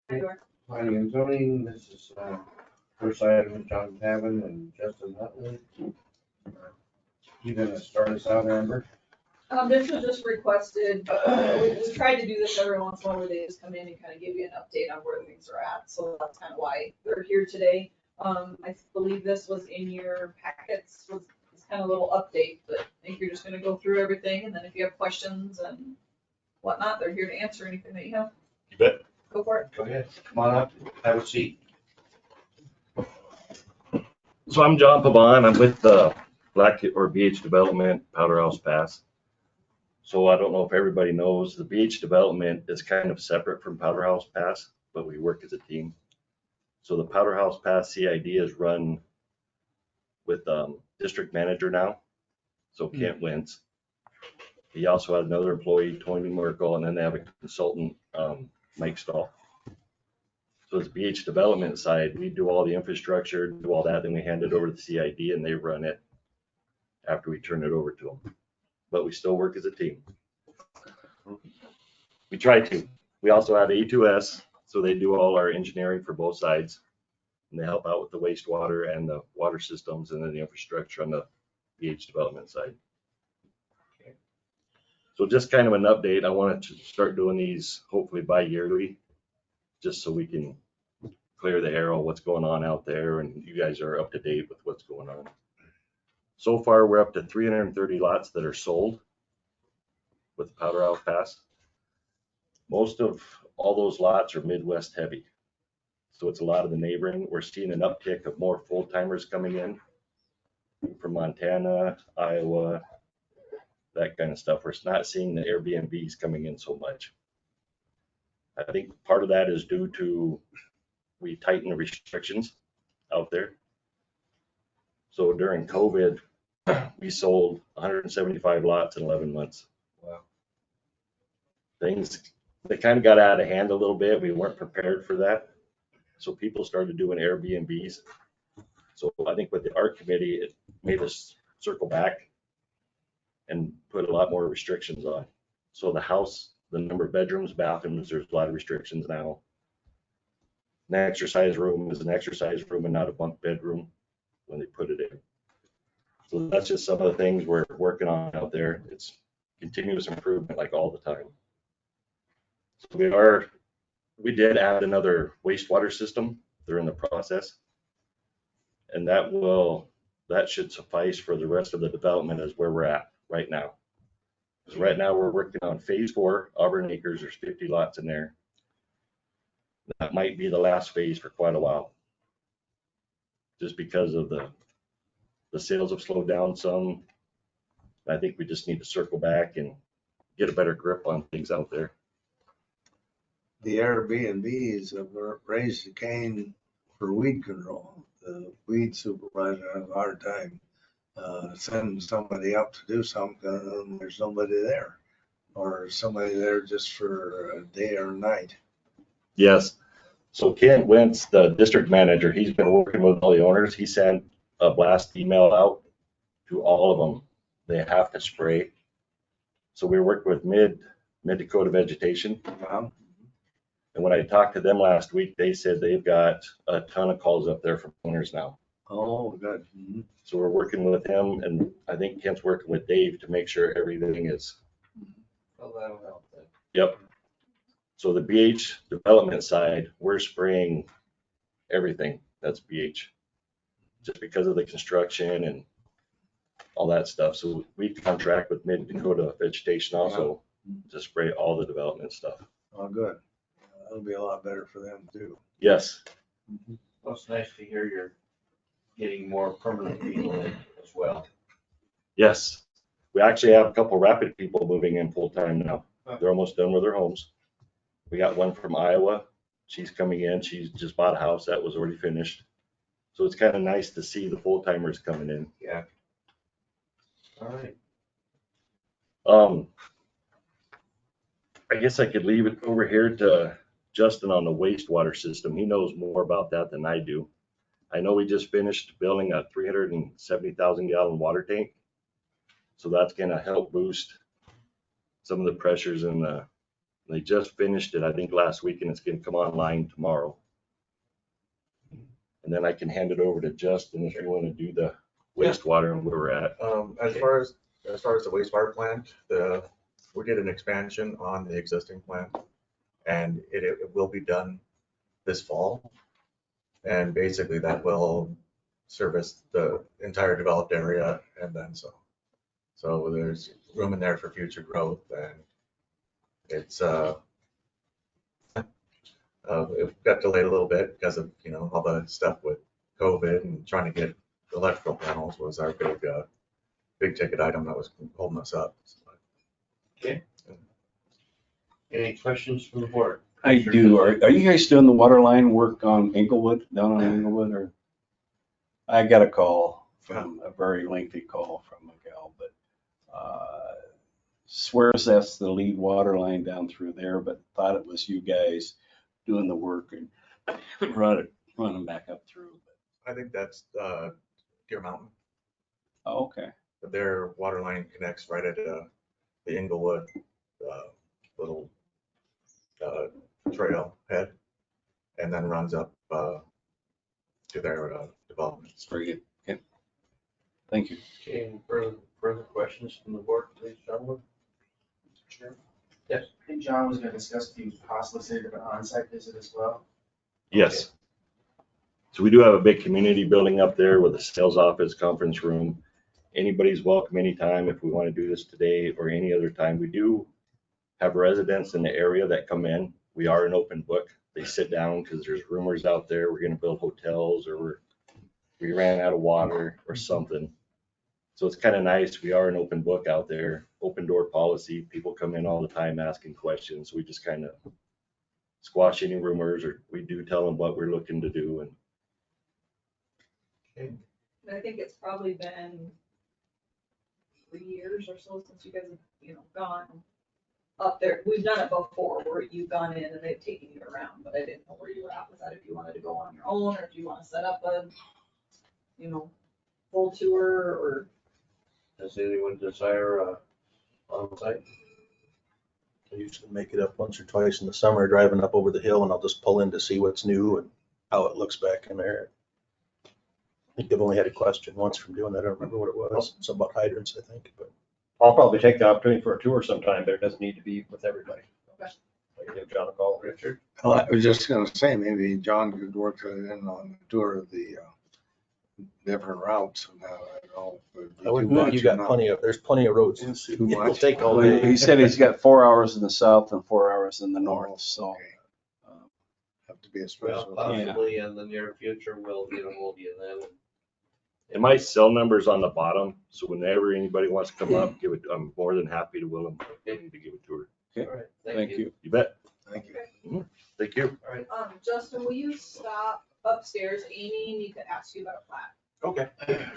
Planning and zoning, this is, first item with John Tavin and Justin Nutley. You gonna start us out, Amber? This was just requested, we tried to do this every once in a while where they just come in and kind of give you an update on where things are at, so that's kind of why they're here today. I believe this was in your packets, was kind of a little update, but I think you're just gonna go through everything, and then if you have questions and whatnot, they're here to answer anything that you have. You bet. Go for it. Go ahead, come on up, have a seat. So I'm John Pavon. I'm with the Black or BH Development Powder House Pass. So I don't know if everybody knows, the BH Development is kind of separate from Powder House Pass, but we work as a team. So the Powder House Pass CID is run with district manager now, so Kent Wentz. He also has another employee, Tony Merkel, and then they have a consultant, Mike Stahl. So it's BH Development side, we do all the infrastructure, do all that, then we hand it over to the CID and they run it after we turn it over to them. But we still work as a team. We try to. We also have A2S, so they do all our engineering for both sides. And they help out with the wastewater and the water systems and then the infrastructure on the BH Development side. So just kind of an update. I wanted to start doing these hopefully bi-yearly, just so we can clear the air on what's going on out there and you guys are up to date with what's going on. So far, we're up to 330 lots that are sold with Powder House Pass. Most of all those lots are Midwest heavy. So it's a lot of the neighboring. We're seeing an uptick of more full-timers coming in from Montana, Iowa, that kind of stuff. We're not seeing the Airbnbs coming in so much. I think part of that is due to we tighten the restrictions out there. So during COVID, we sold 175 lots in 11 months. Wow. Things, they kind of got out of hand a little bit. We weren't prepared for that. So people started doing Airbnbs. So I think with the art committee, it made us circle back and put a lot more restrictions on. So the house, the number of bedrooms, bathrooms, there's a lot of restrictions now. An exercise room is an exercise room and not a bunk bedroom when they put it in. So that's just some of the things we're working on out there. It's continuous improvement like all the time. So we did add another wastewater system. They're in the process. And that should suffice for the rest of the development as where we're at right now. So right now we're working on phase 4, Auburn Acres. There's 50 lots in there. That might be the last phase for quite a while. Just because of the sales have slowed down some. I think we just need to circle back and get a better grip on things out there. The Airbnbs have raised the cane for weed control. The weed supervisor has a hard time sending somebody up to do something and there's nobody there. Or somebody there just for a day or a night. Yes. So Kent Wentz, the district manager, he's been working with all the owners. He sent a blast email out to all of them. They have to spray. So we worked with Mid Dakota Vegetation. Wow. And when I talked to them last week, they said they've got a ton of calls up there from owners now. Oh, good. Mm-hmm. So we're working with him, and I think Kent's working with Dave to make sure everything is. Well, that'll help then. Yep. So the BH development side, we're spraying everything that's BH, just because of the construction and all that stuff. So we contract with Mid Dakota Vegetation also to spray all the development stuff. Oh, good. That'll be a lot better for them too. Yes. Well, it's nice to hear you're getting more permanent people in as well. Yes. We actually have a couple rapid people moving in full time now. They're almost done with their homes. We got one from Iowa. She's coming in. She's just bought a house that was already finished. So it's kind of nice to see the full timers coming in. Yeah. All right. I guess I could leave it over here to Justin on the wastewater system. He knows more about that than I do. I know we just finished building a 370,000 gallon water tank. So that's going to help boost some of the pressures in the They just finished it, I think, last week, and it's gonna come online tomorrow. And then I can hand it over to Justin if you wanna do the wastewater and where we're at. As far as the wastewater plant, we did an expansion on the existing plant, and it will be done this fall. And basically that will service the entire developed area and then some. So there's room in there for future growth, and it's it got delayed a little bit because of, you know, all the stuff with COVID and trying to get electrical panels was our big ticket item that was holding us up. Okay. Any questions from the board? I do. Are you guys doing the water line work on Englewood, down on Englewood, or? I got a call from, a very lengthy call from a gal, but swears that's the lead water line down through there, but thought it was you guys doing the work and running back up through. I think that's Deer Mountain. Oh, okay. Their water line connects right at the Englewood little trail head, and then runs up to their developments. Very good. Okay. Thank you. Okay, any further questions from the board, please, gentlemen? Sure. Yes. I think John was gonna discuss the possibility of an on-site visit as well. Yes. So we do have a big community building up there with a sales office, conference room. Anybody's welcome anytime if we want to do this today or any other time. We do have residents in the area that come in. We are an open book. They sit down because there's rumors out there we're going to build hotels or we ran out of water or something. So it's kind of nice. We are an open book out there, open door policy. People come in all the time asking questions. We just kind of squash any rumors, or we do tell them what we're looking to do. And And I think it's probably been 3 years or so since you guys have, you know, gone up there. We've done it before where you've gone in and they've taken you around, but I didn't know where you were at with that, if you wanted to go on your own or if you want to set up a, you know, full tour or. Does anyone desire on-site? I usually make it up once or twice in the summer, driving up over the hill, and I'll just pull in to see what's new and how it looks back in there. I think they've only had a question once from doing that. I don't remember what it was. Something about hydrants, I think, but. I'll probably take the opportunity for a tour sometime, but it doesn't need to be with everybody. Okay. I can give John a call. Richard? Well, I was just gonna say, maybe John could work it in on the tour of the different routes. And I don't know if it'd be I wouldn't too bet much you or got not. plenty of, there's plenty of roads. Too It'll much. take all Well, day. he said he's got 4 hours in the south and 4 hours in the north, so. Okay. Have to be a Well, special. possibly in the near future, we'll get a hold of you then. and my cell number's on the bottom, so whenever anybody wants to come up, give it. I'm more than happy to willing to give a tour. Okay. All right, Thank you. You bet. Thank you. Thank you. All right. Justin, will you stop upstairs? Amy need to ask you about a plaque. Okay.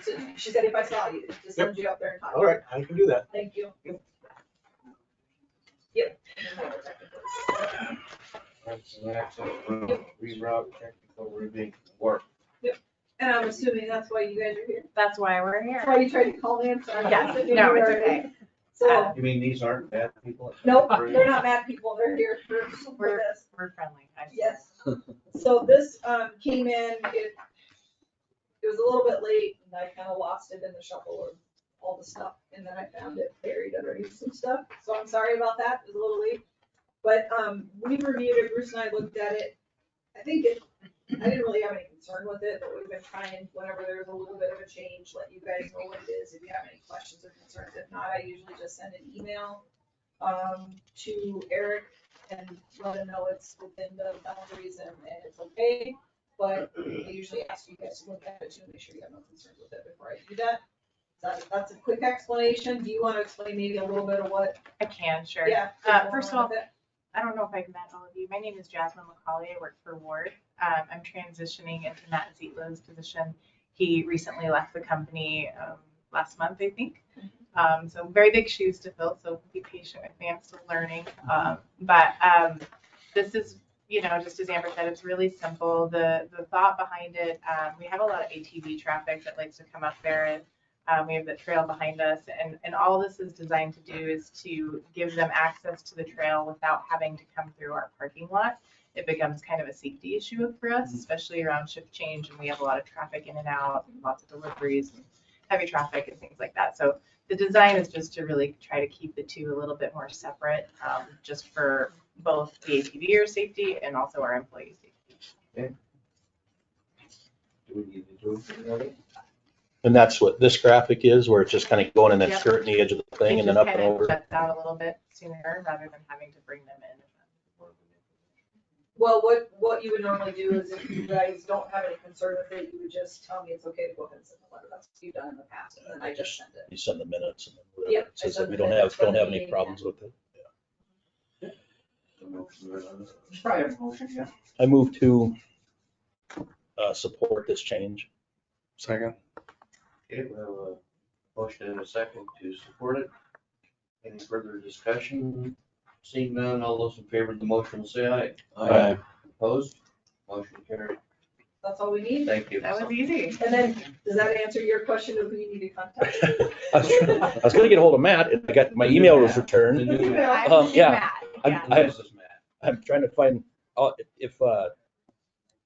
So she said if I saw you, just send you up there and talk. All right, I can do that. Thank you. Yep. All right, so next up, reroute technical review work. And I'm assuming that's why you guys are here. That's why we're here. That's why you tried to call in. So Yes, no, it's okay. So, You mean these aren't bad people? nope, they're not mad people. They're here for this. We're friendly. I swear. Yes. So this came in, it was a little bit late and I kind of lost it in the shuffle of all the stuff. And then I found it buried underneath some stuff. So I'm sorry about that. It was a little late. But we reviewed it. Bruce and I looked at it. I didn't really have any concern with it, but we've been trying, whenever there's a little bit of a change, let you guys know what it is, if you have any questions or concerns. If not, I usually just send an email to Eric and let him know it's within the boundaries and it's okay. But I usually ask you guys to look at it to make sure you have no concerns with it before I do that. That's a quick explanation. Do you want to explain maybe a little bit of what? I can, sure. Yeah. First of all, I don't know if I've met all of you. My name is Jasmine McCauley. I work for Ward. I'm transitioning into Matt Zietlow's position. He recently left the company last month, I think. So very big shoes to fill, so be patient with me. I'm still learning. But this is, you know, just as Amber said, it's really simple. The thought behind it, we have a lot of ATV traffic that likes to come up there. And We have the trail behind us, and all this is designed to do is to give them access to the trail without having to come through our parking lot. It becomes kind of a safety issue for us, especially around shift change, and we have a lot of traffic in and out, and lots of deliveries and heavy traffic and things like that. So the design is just to really try to keep the two a little bit more separate, just for both the ATVer safety and also our employee safety. Okay. Do we need to do it? And that's what this graphic is, where it's just kind of going and then Yep. skirting the edge of the thing It and then just up and kind of over. juts out a little bit sooner rather than having to bring them in. Well, what you would normally do is if you guys don't have any concern with it, you would just tell me it's okay to go ahead and send the letter. That's what you've done in the past, and then I just send it. You send the minutes and then whatever. Yep, It says I send that we the don't minutes from have the any meeting, problems with it. Probably have a motion, yeah. I move to support this change. Second. Okay, we have a motion and a second to support it. Any further discussion? Seeing none, all those in favor of the motion will say aye. Aye. Opposed? Motion carried. That's all we need. Thank you. That was easy. And then, does that answer your question of who you need to contact? I was gonna get a hold of Matt, and I got, my email was returned. The new Matt. Yeah, Yeah. I'm trying to find,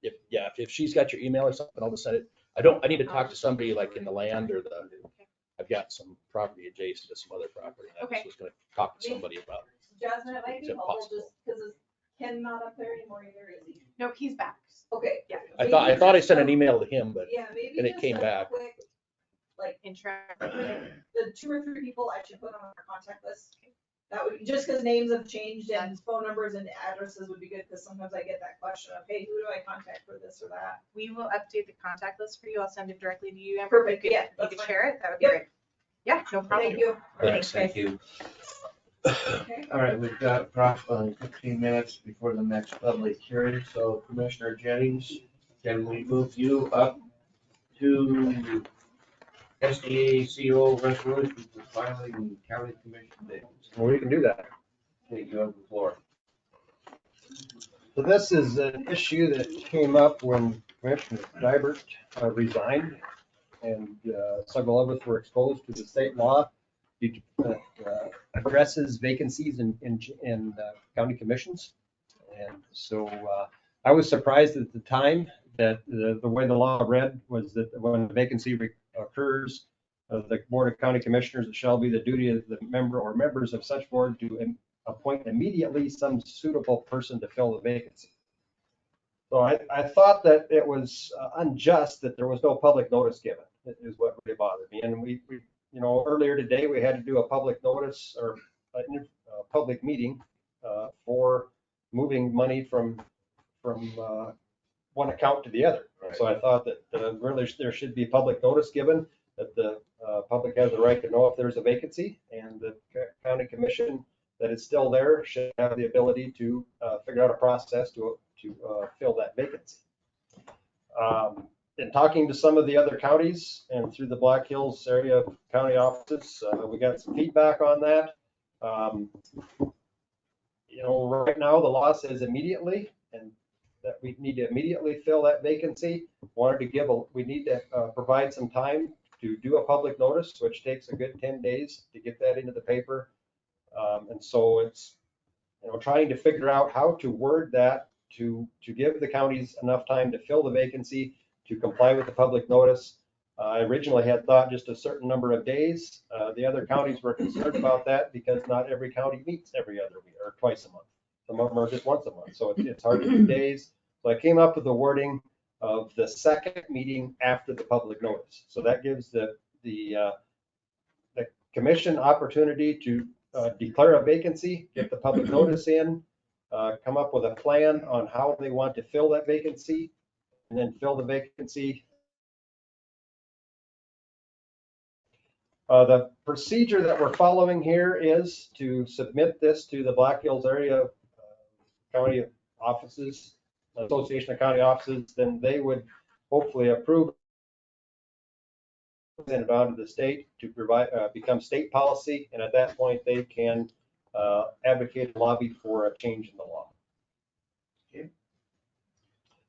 if she's got your email or something, I'll just send it. I need to talk to somebody like in the land or I've got some property adjacent to some other property. And I Okay. was gonna talk to somebody about. Jasmine, it might Is be it helpful possible? just because is Ken not up there anymore either, is he? Nope, he's back. Okay. Yeah. I thought I sent an email to him, but, Yeah, maybe and it just came a back. quick, like, Intro. the 2 or 3 people I should put on our contact list. That would, just because names have changed and phone numbers and addresses would be good, because sometimes I get that question of, hey, who do I contact for this or that? We will update the contact list for you. I'll send it directly to you. Amber. Perfect, If you yeah, could- that's You could fine. share it, that would be Yep. great. Yeah, no problem. Thank you. Thanks. Thank you. Okay. All right, we've got approximately 15 minutes before the next public hearing, so Commissioner Jennings, can we move you up to SDA CO resolution for filing county commission dates? Well, we can do that. Okay, you have the floor. So this is an issue that came up when Commissioner Dybert resigned, and several of us were exposed to the state law that addresses vacancies in county commissions. And so I was surprised at the time that the way the law read was that when a vacancy occurs, the Board of County Commissioners, it shall be the duty of the member or members of such board to appoint immediately some suitable person to fill the vacancy. So I thought that it was unjust that there was no public notice given, is what really bothered me. And we earlier today, we had to do a public notice or a public meeting for moving money from one account to the other. So I thought that really there should be public notice given, that the public has the right to know if there's a vacancy, and the county commission that is still there should have the ability to figure out a process to fill that vacancy. In talking to some of the other counties and through the Black Hills area county offices, we got some feedback on that. Right now the law says immediately, and that we need to immediately fill that vacancy. We need to provide some time to do a public notice, which takes a good 10 days to get that into the paper. And so it's, trying to figure out how to word that to give the counties enough time to fill the vacancy, to comply with the public notice. I originally had thought just a certain number of days. The other counties were concerned about that because not every county meets every other week or twice a month. Some of them are just once a month, so it's hard to do days. So I came up with the wording of the second meeting after the public notice. So that gives the commission opportunity to declare a vacancy, get the public notice in, come up with a plan on how they want to fill that vacancy, and then fill the vacancy. The procedure that we're following here is to submit this to the Black Hills area county offices, Association of County Offices, then they would hopefully approve, send it on to the state to provide, become state policy, and at that point they can advocate and lobby for a change in the law. Okay.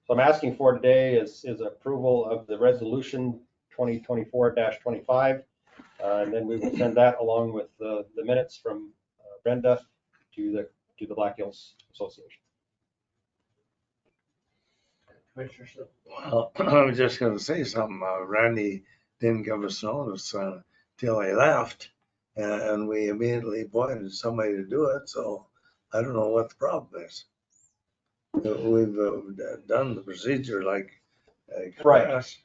So I'm asking for today is approval of the resolution 2024-25. And then we will send that along with the minutes from Brenda to the Black Hills Association. Well, I was just gonna say something. Randy didn't give us notice till he left, and we immediately appointed somebody to do it. So I don't know what the problem is. We've done the procedure like Right.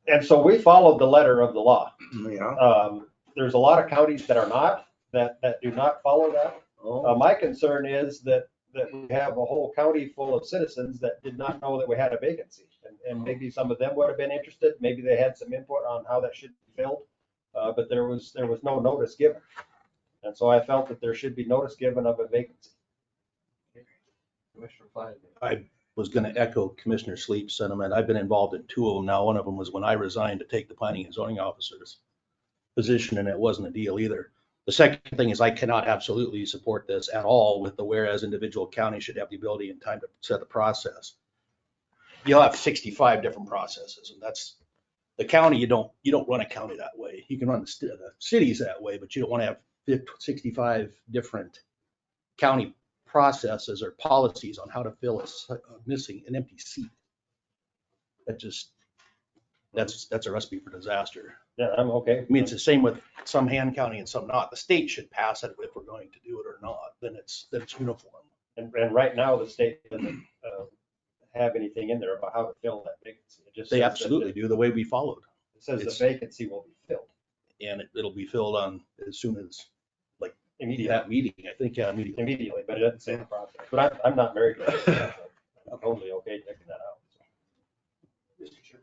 And so we followed the letter of the law. Yeah. There's a lot of counties that are not, that do not follow that. Oh. My concern is that we have a whole county full of citizens that did not know that we had a vacancy. And maybe some of them would have been interested. Maybe they had some input on how that should be filled. But there was no notice given. And so I felt that there should be notice given of a vacancy. Commissioner Flanagan. I was going to echo Commissioner Sleep's sentiment. I've been involved in two of them now. One of them was when I resigned to take the planning and zoning officer's position, and it wasn't a deal either. The second thing is I cannot absolutely support this at all with the whereas individual counties should have the ability and time to set the process. You'll have 65 different processes, and that's the county. You don't run a county that way. You can run the cities that way, but you don't want to have 65 different county processes or policies on how to fill an empty seat. That's a recipe for disaster. Yeah, I'm okay. I mean, it's the same with some hand county and some not. The state should pass it if we're going to do it or not. Then it's uniform. And right now the state doesn't have anything in there about how to fill that vacancy. It just They says absolutely do the way we followed. It says the vacancy will be filled. And it'll be filled on as soon as Immediately. that meeting. I think, yeah, immediately. But it doesn't say the process. But I'm not married to that. I'm totally okay checking that out. Mr. Chair.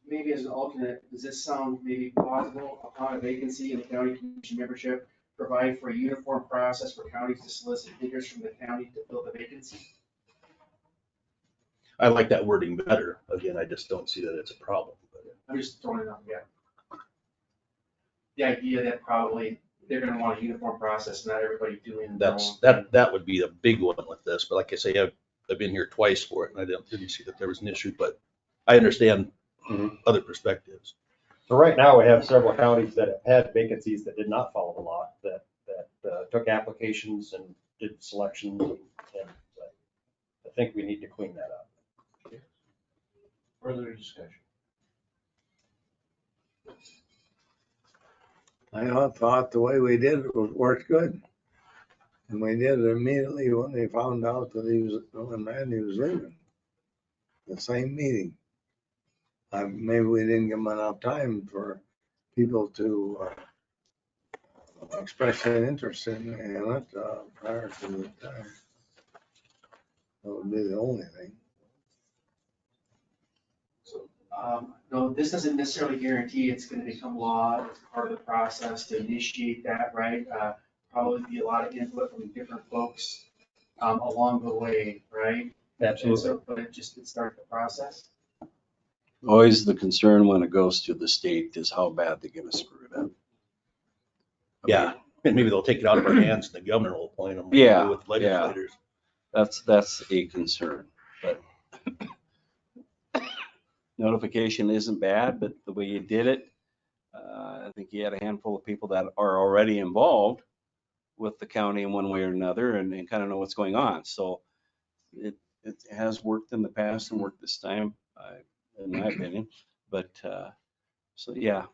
Maybe as an alternate, does this sound maybe plausible upon a vacancy in the county commission membership, provide for a uniform process for counties to solicit figures from the county to fill the vacancy? I like that wording better. Again, I just don't see that it's a problem. I'm just throwing it out, yeah. The idea that probably they're gonna want a uniform process, not everybody doing their own. That would be the big one with this. But like I say, I've been here twice for it, and I didn't see that there was an issue. But I understand other perspectives. So right now, we have several counties that have had vacancies that did not follow the law, that took applications and did selections. And I think we need to clean that up. Further discussion. I thought the way we did it worked good. And we did it immediately when they found out that when Randy was leaving. The same meeting. Maybe we didn't give them enough time for people to express an interest in it prior to the time. That would be the only thing. So, no, this doesn't necessarily guarantee it's gonna become law. It's part of the process to initiate that, right? Probably be a lot of input from different folks along the way, right? Absolutely. So, but it started the process. Always the concern when it goes to the state is how bad they're gonna screw it up. Yeah, and maybe they'll take it out of our hands and the governor will appoint them. Yeah, With legislators. That's a concern, but notification isn't bad, but the way you did it, I think you had a handful of people that are already involved with the county in one way or another and kind of know what's going on. So it has worked in the past and worked this time, in my opinion. But so yeah,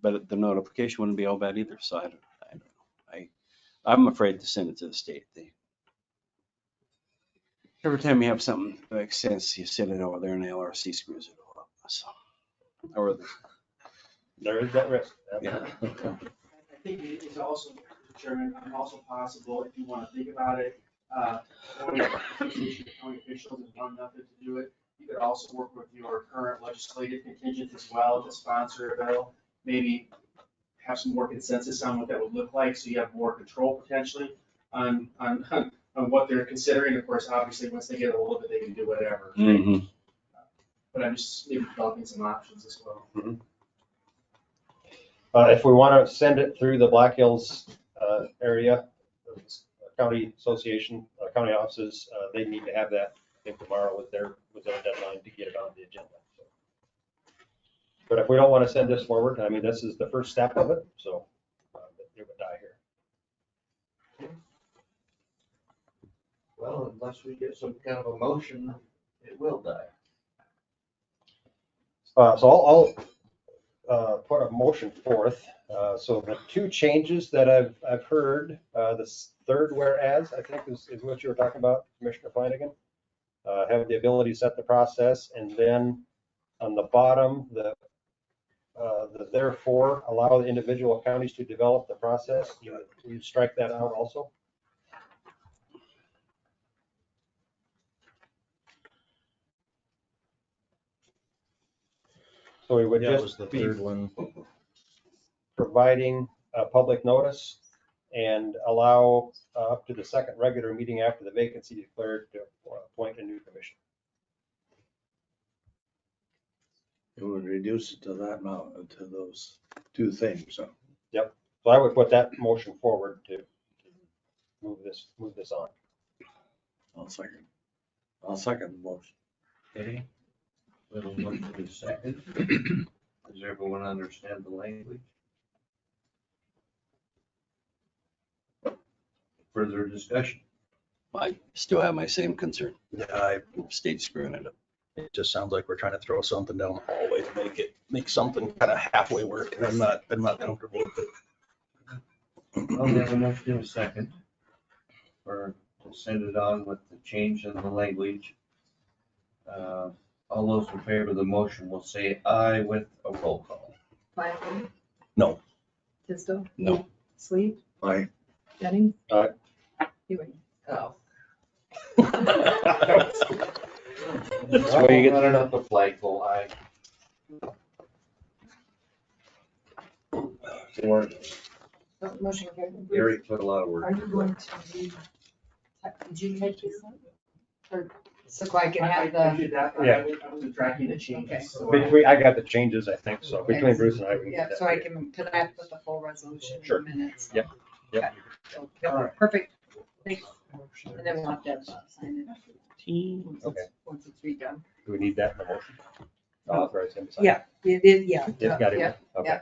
but the notification wouldn't be all bad either. So I don't know. I'm afraid to send it to the state. Every time you have something that makes sense, you send it over there and the LRC screws it all up. So, there is that risk. Yeah. I think it's also, Chairman, also possible, if you want to think about it, association of county officials is one method to do it. You could also work with your current legislative contingent as well to sponsor a bill, maybe have some more consensus on what that would look like, so you have more control potentially on what they're considering. Of course, obviously, once they get a hold of it, they can do whatever. Right? Mm-hmm. But I'm just maybe developing some options as well. Mm-hmm. If we want to send it through the Black Hills area, county association, county offices, they need to have that, I think, tomorrow with their deadline to get it on the agenda. But if we don't want to send this forward, I mean, this is the first step of it, so it would die here. Well, unless we get some kind of a motion, it will die. So I'll put a motion forth. So the two changes that I've heard, this third whereas, I think is what you were talking about, Commissioner Flanagan. Have the ability to set the process, and then on the bottom, the therefore allow the individual counties to develop the process. You strike that out also. So we would Yeah, it just was the be third one. providing a public notice and allow up to the second regular meeting after the vacancy declared to appoint a new commission. It would reduce it to that amount, to those two things, so. Yep. So I would put that motion forward to move this on. I'll second the motion. Okay. Little motion is second. Does everyone understand the language? Further discussion? I still have my same concern. Yeah, State screwing it up. it just sounds like we're trying to throw something down the hallway to make something kind of halfway work. And I'm not comfortable with it. Well, we have a motion in a second for to send it on with the change in the language. All those in favor of the motion will say aye with a roll call. Flanagan. No. Tisdale. No. Sleep. Aye. Jennings. Aye. Ewing. Oh. That's why you get running up a flagpole. Aye. Motion carried. Gary put a lot of work. Are you going to read, did you make this one? Or, so I can have the, Yeah. I was tracking the changes. so I got the changes, I think, so between Bruce and I, we can yeah, get so that. I can, cause I have to put the full resolution in Sure. the minutes. Yep. Yep. So, yep, perfect. Thanks. And then we'll have to sign it. Okay. Once it's redone. Do we need that in the motion? Authorize him to sign? Yeah, it is, yeah. It's got it. Yeah, Okay. yeah.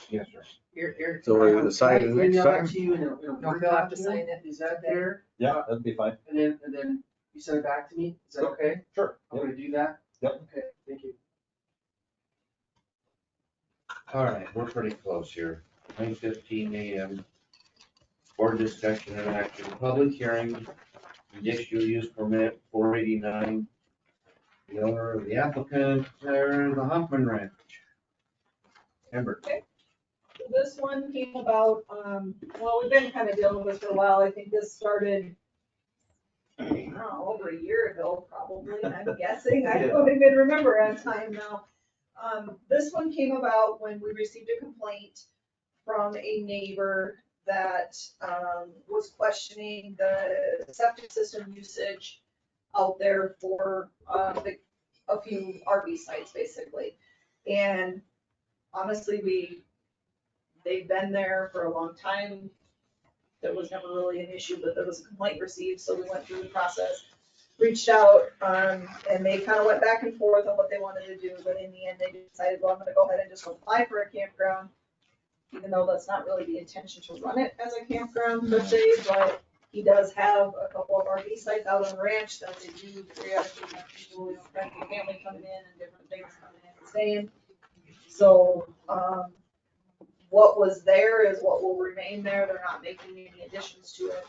Yes, sir. You're. So we're gonna sign it next time? No, they'll have to sign it. Is that fair? Yeah, that'd be fine. And then you send it back to me? Is that okay? Sure. I'm gonna do that? Yep. Okay, thank you. All right, we're pretty close here. 9:15 a.m. Board discussion and action, public hearing, conditional use permit 489. The owner of the applicant, the Hoffman Ranch. Amber. This one came about, well, we've been kind of dealing with this for a while. I think this started, I don't know, over a year ago, probably, I'm guessing. I don't even remember on time now. This one came about when we received a complaint from a neighbor that was questioning the septic system usage out there for a few RV sites, basically. And honestly, they've been there for a long time. There was never really an issue, but there was a complaint received, so we went through the process, reached out, and they kind of went back and forth on what they wanted to do, but in the end, they decided, well, I'm gonna go ahead and just apply for a campground, even though that's not really the intention to run it as a campground per se, but he does have a couple of RV sites out on the ranch that they do periodically have people, you know, friends and family coming in and different things coming in and staying. So, what was there is what will remain there. They're not making any additions to it.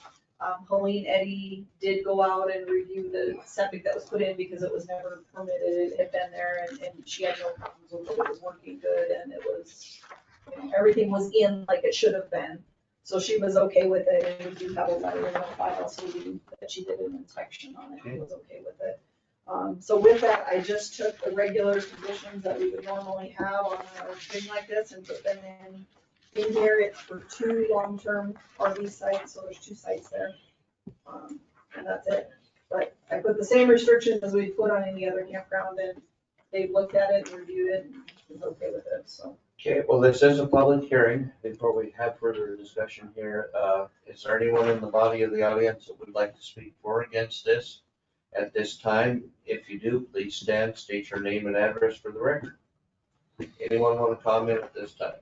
Helene Eddy did go out and review the septic that was put in because it was never permitted. It had been there and she had no problems with it. It was working good and it was, you know, everything was in like it should have been. So she was okay with it. And we do have a letter in the file, so we do, that she did an inspection on it and was okay with it. So with that, I just took the regular conditions that we would normally have on a thing like this and put them in here. It's for 2 long-term RV sites, so there's 2 sites there. And that's it. But I put the same restrictions as we put on any other campground and they've looked at it and reviewed it and is okay with it, so. Okay, well, this is a public hearing. Before we have further discussion here, is there anyone in the body of the audience that would like to speak for or against this? At this time, if you do, please stand, state your name and address for the record. Anyone want to comment at this time?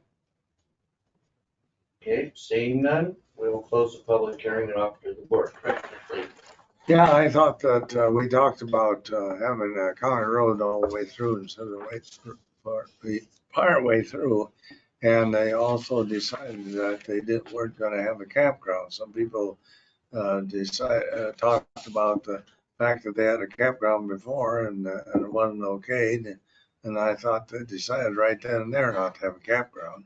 Okay, seeing none, we will close the public hearing and offer to the board. Commissioner Clayton. Yeah, I thought that we talked about having a county road all the way through instead of part way through. And they also decided that weren't gonna have a campground. Some people talked about the fact that they had a campground before and it wasn't okayed. And I thought they decided right then and there not to have a campground.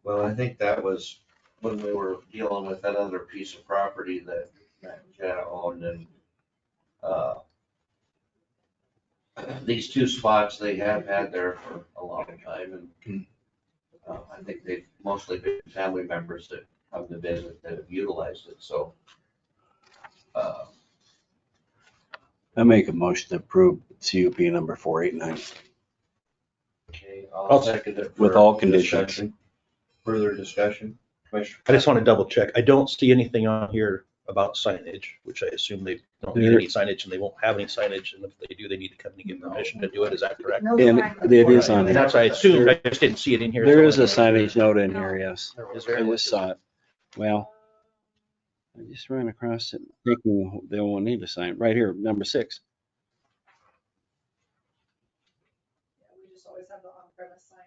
Well, I think that was when we were dealing with that other piece of property that Jenna owned, and these two spots they have had there for a long time, and I think they've mostly been family members that come to visit that have utilized it, so. I make a motion to approve CUP number 489 Okay, I'll second it. with all conditions. Discussion. Further discussion? Commissioner. I just want to double check. I don't see anything on here about signage, which I assume they don't need any signage and they won't have any signage. And if they do, they need to come and get permission to do it. Is that correct? No And sign. it is on And here. that's what I assumed. I just didn't see it in here. There so is a I wanted to make signage note in here, yes. sure. Is I there? just saw it. Well, I just ran across it thinking they won't need a sign. Right here, number 6. We just always have the on-premise sign.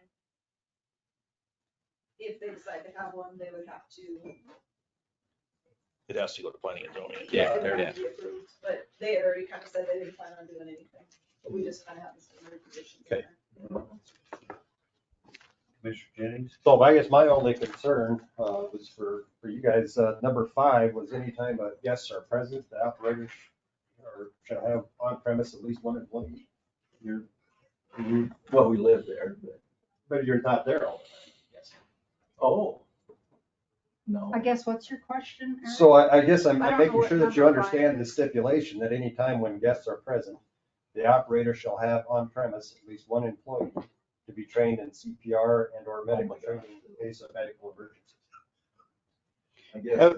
If they decide to have one, they would have to. It has to go to planning and zoning. Yeah, it would yeah. have to be approved, but they had already kind of said they didn't plan on doing anything. But we just kind of have the standard conditions. Okay. Commissioner Jennings? So I guess my only concern was for you guys, number 5 was anytime a guests are present, the operators shall have on premise at least one employee. Well, we live there. But you're not there all the time. Yes. Oh. No. I guess what's your question, Eric? So I guess I'm I don't know making what sure that you number 5 understand the stipulation that anytime when guests are present, the operator shall have on premise at least one employee to be trained in CPR and or medical training in case of medical emergencies. I guess.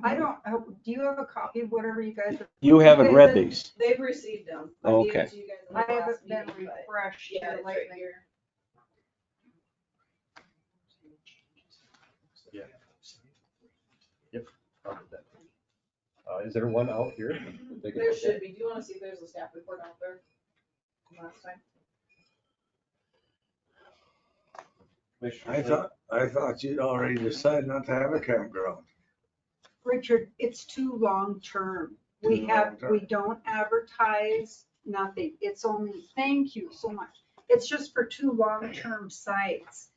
I don't, do you have a copy of whatever you guys? You haven't read these. They've received them. I gave Okay. it to you guys in the I last haven't been meeting, but refreshed yeah, here it's right lately. here. Yeah. Yep. Is there one out here? There should be. Do you want to see if there's a staff report out there? from Last time. I thought you'd already decided not to have a campground. Richard, it's too long-term. We don't advertise, nothing. It's only, thank you so much. It's just for 2 long-term sites.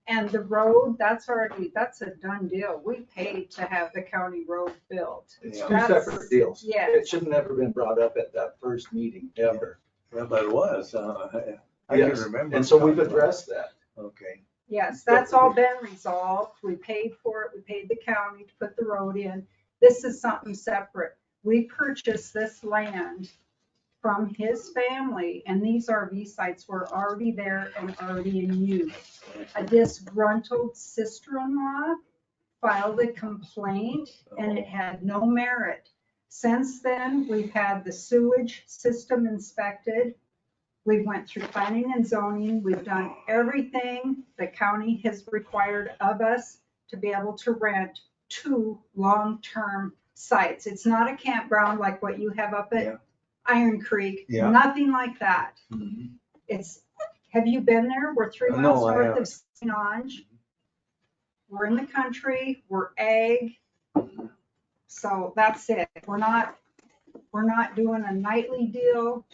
And the road, that's a done deal. We paid to have the county road built. It's 2 separate deals. Yeah. It should have never been brought up at that first meeting ever. Yeah, but it was. I can Yes, remember. and so we've addressed that. Okay. Yes, that's all been resolved. We paid for it. We paid the county to put the road in. This is something separate. We purchased this land from his family, and these RV sites were already there and already in use. A disgruntled sister-in-law filed a complaint, and it had no merit. Since then, we've had the sewage system inspected. We went through planning and zoning. We've done everything the county has required of us to be able to rent 2 long-term sites. It's not a campground like what you have up at Iron Creek, nothing like that. It's, have you been there? We're 3 miles north of St. Ange. We're in the country, we're ag. So that's it. We're not doing a nightly deal.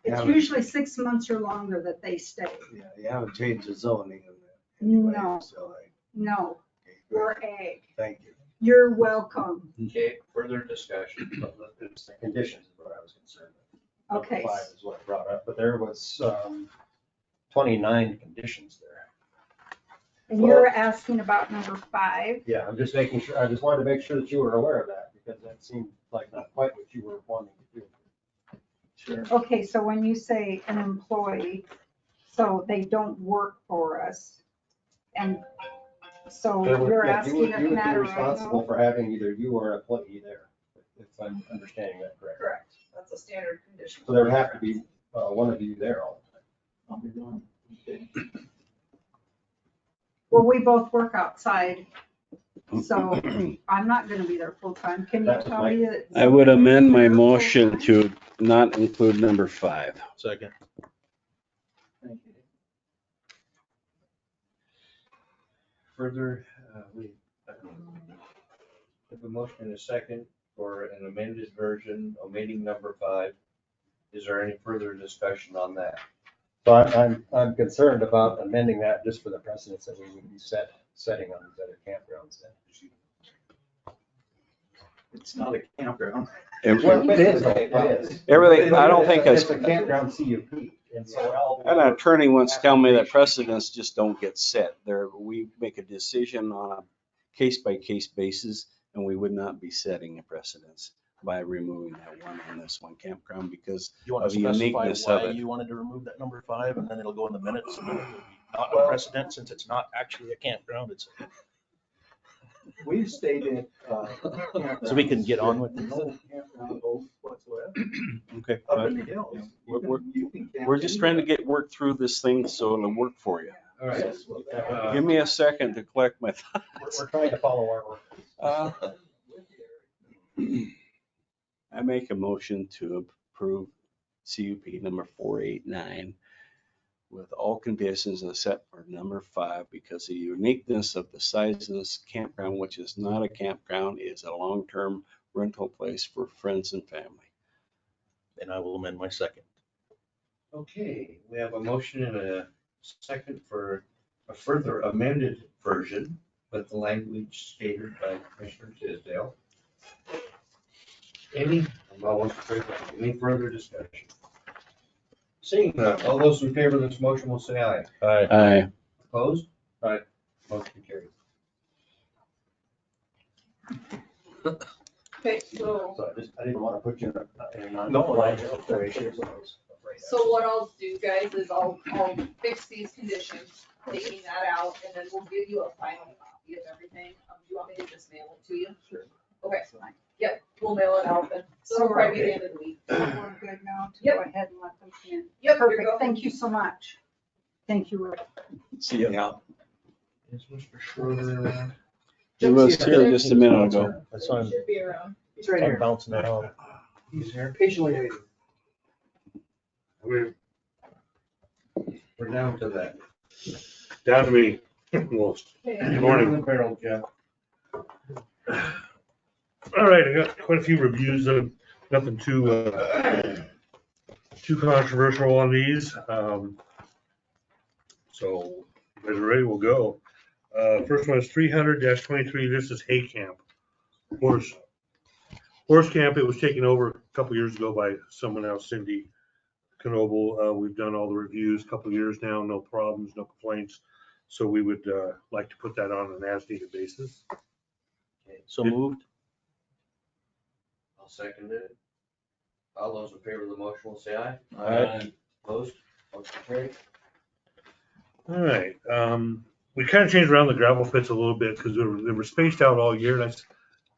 It's usually 6 months or longer that they stay. Yeah, you haven't changed the zoning in that. No, no, we're ag. Thank you. You're welcome. Okay, further discussion. It's the conditions is what I was concerned with. Okay. Number 5 is what I brought up, but there was 29 conditions there. And you're asking about number 5? Yeah, I'm just making sure, I just wanted to make sure that you were aware of that, because that seemed like not quite what you were wanting to do. Sure. Okay, so when you say an employee, so they don't work for us, and so you're asking You if would be that responsible right? for having either you or an employee there, if I'm understanding that correctly. Correct. That's a standard condition. So there would have to be one of you there all the time. I'll be doing. Okay. Well, we both work outside, so I'm not gonna be there full time. Can you tell me that? I would amend my motion to not include number 5. Second. Thank you. Further, we have a motion and a second for an amended version, omitting number 5. Is there any further discussion on that? So I'm concerned about amending that just for the precedence that we would be setting on these other campgrounds then. It's not a campground. Well, it is, it is. Everything, I don't think It's a campground CUP. And so an attorney once tell me that precedents just don't get set. We make a decision on a case-by-case basis, and we would not be setting a precedence by removing that one on this one campground because You want of to the specify uniqueness of why it. you wanted to remove that number 5, and then it'll go in the minutes, and then it will be not a precedent since it's not actually a campground, it's. We've stated, So we can get on with it. no campground oath whatsoever. Okay. Up in the hills. We're just trying to get work through this thing so it'll work for you. All right. Give me a second to collect my thoughts. we're trying to follow our work. I make a motion to approve CUP number 489 with all conditions except for number 5 because the uniqueness of the size of this campground, which is not a campground, is a long-term rental place for friends and family. And I will amend my second. Okay, we have a motion and a second for a further amended version with the language stated by Commissioner Tisdale. Any further discussion? Seeing none, all those in favor of this motion will say aye. Aye. Aye. Opposed? Aye. Motion carried. Okay, so I didn't want to put you in a No. non-compliant situation. so I was afraid of it. So what I'll do, guys, is I'll fix these conditions, taking that out, and then we'll give you a final copy of everything. Do you want me to just mail it to you? Sure. Okay, yep, we'll mail it out then. So it'll probably be the end of the week. So we're good now to Yep. go ahead and let them in. Yep, you're Perfect. good. Thank you so much. Thank you, Rick. See ya. Is Mr. Schroeder around? He was here just a minute ago. That's why I'm, Should be around. He's right I'm here. bouncing it out. He's here. Patiently waiting. We're down to that. Down to me. Almost. Okay. Morning. In the barrel, Jeff. All right, I got quite a few reviews of nothing too controversial on these. So, if you're ready, we'll go. First one is 300-23. This is Hay Camp. Horse Camp. It was taken over a couple years ago by someone else, Cindy Knoble. We've done all the reviews a couple years now, no problems, no complaints. So we would like to put that on an as-needed basis. So moved. I'll second it. All those in favor of the motion will say aye. Aye. Opposed? Motion carried. All right, we kind of changed around the gravel pits a little bit because they were spaced out all year. That's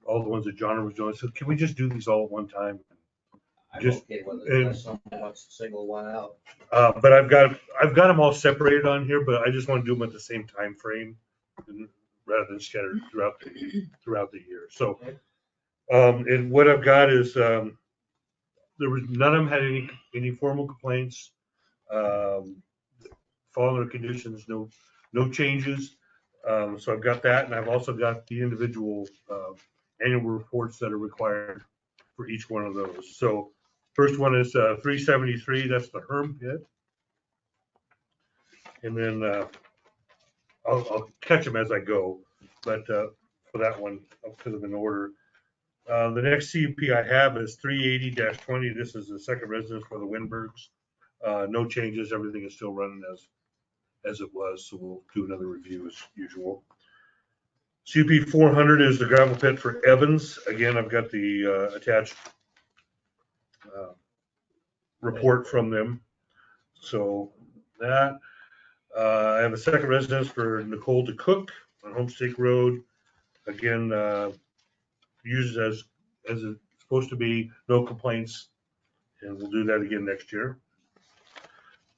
all the ones that John was doing. So can we just do these all at one time? I'm Just- okay with it, and- unless someone wants to single one out. But I've got them all separated on here, but I just want to do them at the same time frame rather than scattered throughout the year. So, and what I've got is, none of them had any formal complaints. Following their conditions, no changes. So I've got that, and I've also got the individual annual reports that are required for each one of those. So first one is 373, that's the Herm pit. And then I'll catch them as I go, but for that one, I'll put them in order. The next CUP I have is 380-20. This is the second residence for the Winbergs. No changes, everything is still running as it was, so we'll do another review as usual. CUP 400 is the gravel pit for Evans. Again, I've got the attached report from them. So that, I have a second residence for Nicole DeCook on Homestake Road. Again, used as it's supposed to be, no complaints, and we'll do that again next year.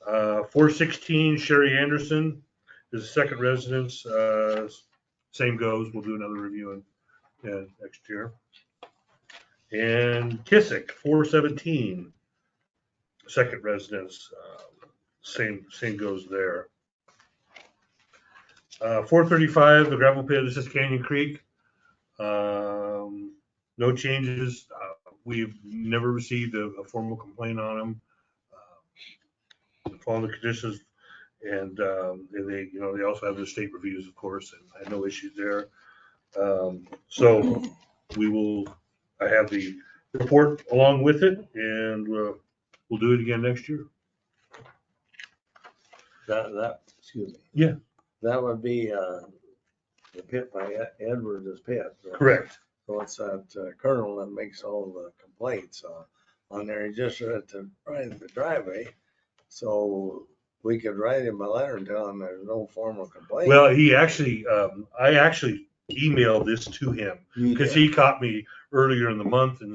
416 Sherry Anderson is a second residence. Same goes. We'll do another review next year. And Kissick, 417, second residence. Same goes there. 435, the gravel pit. This is Canyon Creek. No changes. We've never received a formal complaint on them. Follow the conditions, and they, they also have the state reviews, of course, and I had no issues there. So I have the report along with it, and we'll do it again next year. Excuse me. Yeah. That would be the pit by Edwards' pit. Correct. So it's that colonel that makes all the complaints on there. He just had to write the driveway. So we could write him a letter and tell him there's no formal complaint. Well, he actually, I actually emailed this to him because he caught me earlier in the month and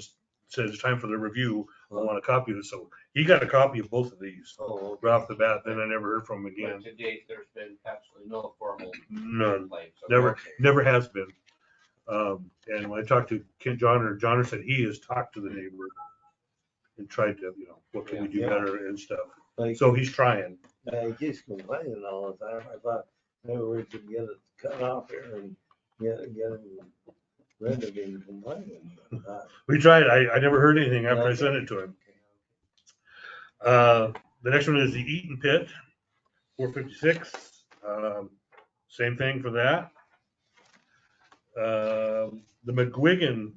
said it's time for the review. I want a copy of it. So he got a copy of both of these right off the bat. Then I never heard from him again. But to date, there's been absolutely no formal None. complaint. So Never has been. And when I talked to Kent Johnner said he has talked to the neighbor and tried to, what can we do better and stuff. So he's trying. He keeps complaining all the time. I thought maybe we could get it cut off here and get him rid of him complaining. We tried. I never heard anything after I sent it to him. The next one is the Eaton Pit, 456. Same thing for that. The McGuigan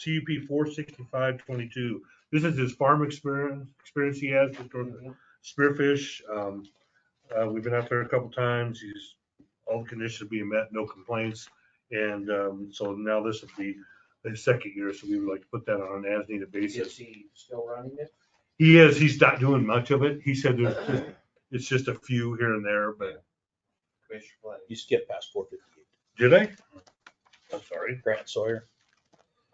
CUP 46522. This is his farm experience he has with spearfish. We've been out there a couple times. All the conditions being met, no complaints. And so now this will be the second year, so we would like to put that on an as-needed basis. Is he still running it? He is. He's not doing much of it. He said it's just a few here and there, but. You skipped past 458. Did I? I'm sorry. Grant Sawyer.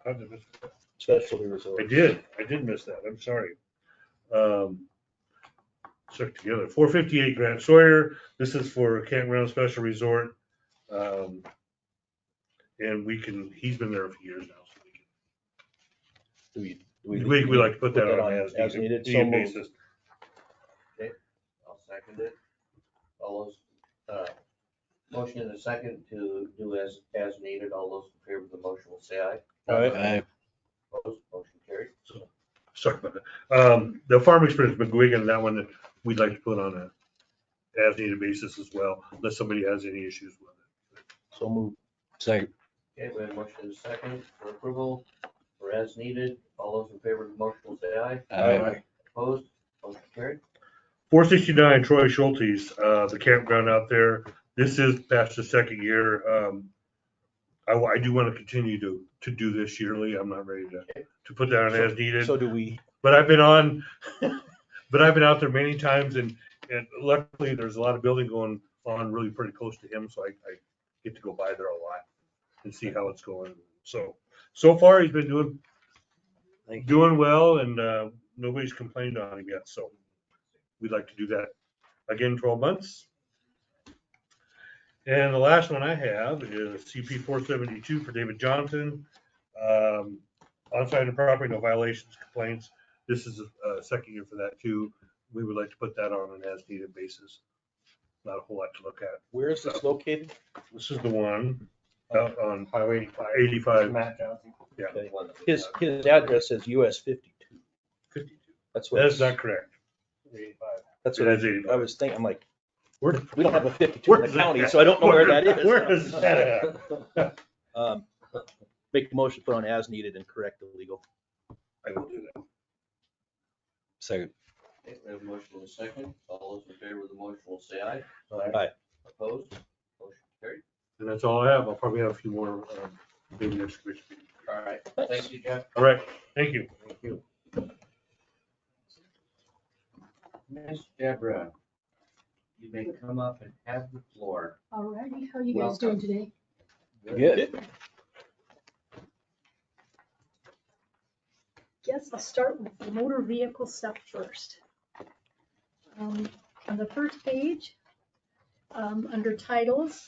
How did I miss that? Specialty resort. I did miss that. I'm sorry. Stuck together. 458 Grant Sawyer. This is for Campground Special Resort. And he's been there a few years now. So we like to put that on as needed basis. Okay, I'll second it. All those, motion and a second to do as needed. All those in favor of the motion will say aye. Aye. Opposed, motion carried. Sorry about that. The farm experience McGuigan, that one that we'd like to put on a as needed basis as well, unless somebody has any issues with it. So move. Second. Okay, we have motion and a second for approval for as needed. All those in favor of the motion will say aye. Aye. Opposed, motion carried. 469 Troy Schulte's, the campground out there. This is past the second year. I do want to continue to do this yearly. I'm not ready to put that on as needed. So do we. But I've been out there many times, and luckily there's a lot of building going on really pretty close to him, so I get to go by there a lot and see how it's going. So far he's been doing well, and nobody's complained on him yet. So we'd like to do that again 12 months. And the last one I have is CP 472 for David Johnson. On-site and property, no violations, complaints. This is a second year for that too. We would like to put that on an as-needed basis. Not a whole lot to look at. Where is this located? This is the one out on Highway 85. Yeah. Okay. His address says US 52. 52. That's what. That's not correct. 85. That's what I was thinking. I'm like, we don't have a 52 in the Where's county, that? so I don't know where that is. Where is that at? Make the motion put on as needed and correct the legal. I will do that. Second. Okay, we have a motion and a second. All those in favor of the motion will say aye. Aye. Opposed, motion carried. And that's all I have. I'll probably have a few more maybe next week. All right, thank you, Jeff. All right, thank you. Thank you. Ms. Deborah, you may come up and have the floor. All righty, how are you guys doing today? Good. Guess I'll start with the motor vehicle stuff first. On the first page, under titles,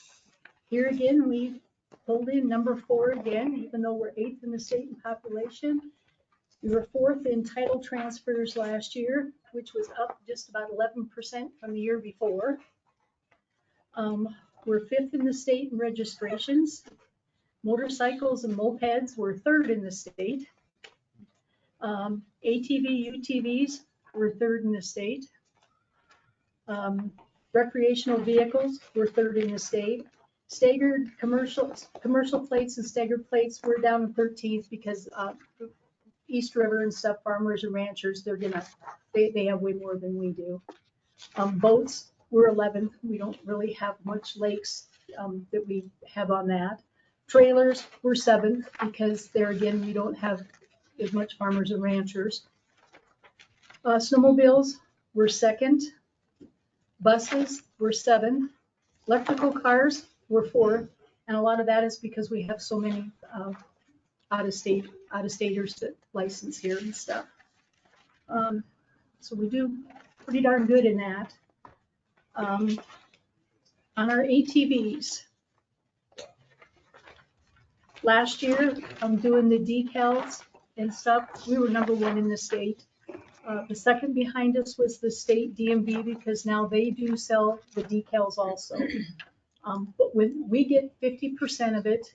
here again, we pulled in number 4 again, even though we're 8th in the state in population. We were 4th in title transfers last year, which was up just about 11% from the year before. We're 5th in the state in registrations. Motorcycles and mopeds were 3rd in the state. ATV, UTVs were 3rd in the state. Recreational vehicles were 3rd in the state. Staggered commercial plates and staggered plates were down in 13th because East River and stuff, farmers and ranchers, they have way more than we do. Boats were 11th. We don't really have much lakes that we have on that. Trailers were 7th because there again, we don't have as much farmers and ranchers. Snowmobiles were 2nd. Buses were 7th. Electrical cars were 4th. And a lot of that is because we have so many out-of-staters that license here and stuff. So we do pretty darn good in that. On our ATVs, last year, I'm doing the decals and stuff. We were number 1 in the state. The second behind us was the state DMV because now they do sell the decals also. But when we get 50% of it,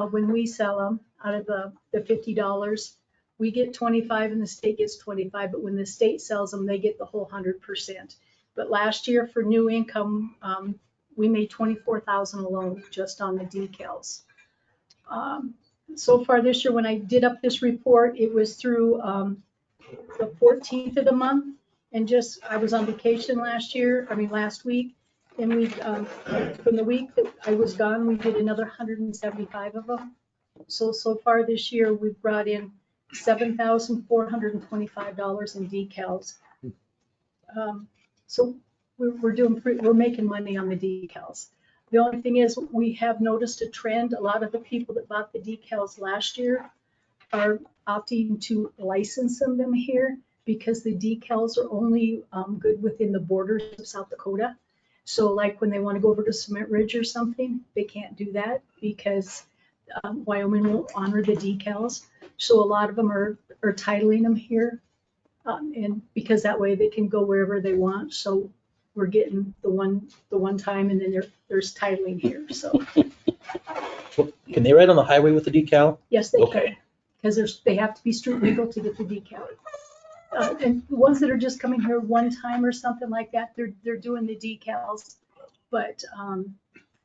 when we sell them out of the $50, we get 25 and the state gets 25. But when the state sells them, they get the whole 100%. But last year for new income, we made $24,000 alone just on the decals. So far this year, when I did up this report, it was through the 14th of the month, and I was on vacation last week, and we from the week that I was gone, we did another 175 of them. So far this year, we've brought in $7,425 in decals. So we're making money on the decals. The only thing is, we have noticed a trend. A lot of the people that bought the decals last year are opting to license them here because the decals are only good within the borders of South Dakota. So like when they want to go over to Cement Ridge or something, they can't do that because Wyoming won't honor the decals. So a lot of them are titling them here, and because that way they can go wherever they want. So we're getting the one time, and then there's titling here. So Can they ride on the highway with the decal? yes, they Okay. can, because they have to be street legal to get the decal. And the ones that are just coming here one time or something like that, they're doing the decals. But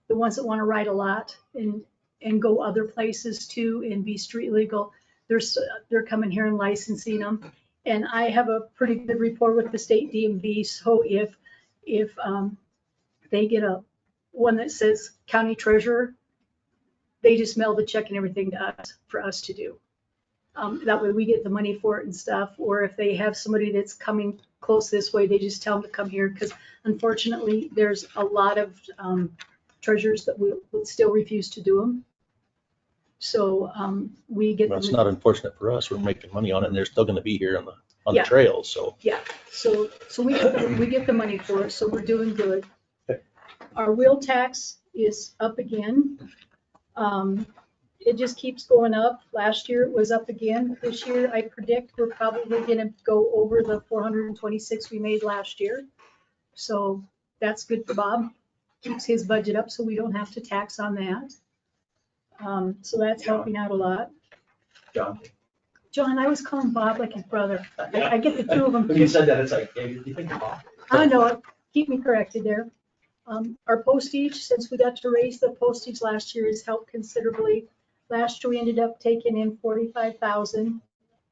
the ones that want to ride a lot and go other places too and be street legal, they're coming here and licensing them. And I have a pretty good rapport with the state DMV. So if they get one that says county treasurer, they just mail the check and everything to us for us to do. That way we get the money for it and stuff. Or if they have somebody that's coming close this way, they just tell them to come here, because unfortunately there's a lot of treasurers that will still refuse to do them. So we get. Well, it's not unfortunate for us. We're making money on it, and they're still going to be here on the Yeah. trails. So Yeah, so we get the money for it, so we're doing good. Our wheel tax is up again. It just keeps going up. Last year it was up again. This year I predict we're probably gonna go over the 426 we made last year. So that's good for Bob. Keeps his budget up so we don't have to tax on that. So that's helping out a lot. John, I was calling Bob like his brother. I get the two of them. When you said that, it's like, yeah, you think Bob? I know it. Keep me corrected there. Our postage, since we got to raise the postage last year, has helped considerably. Last year we ended up taking in 45,000.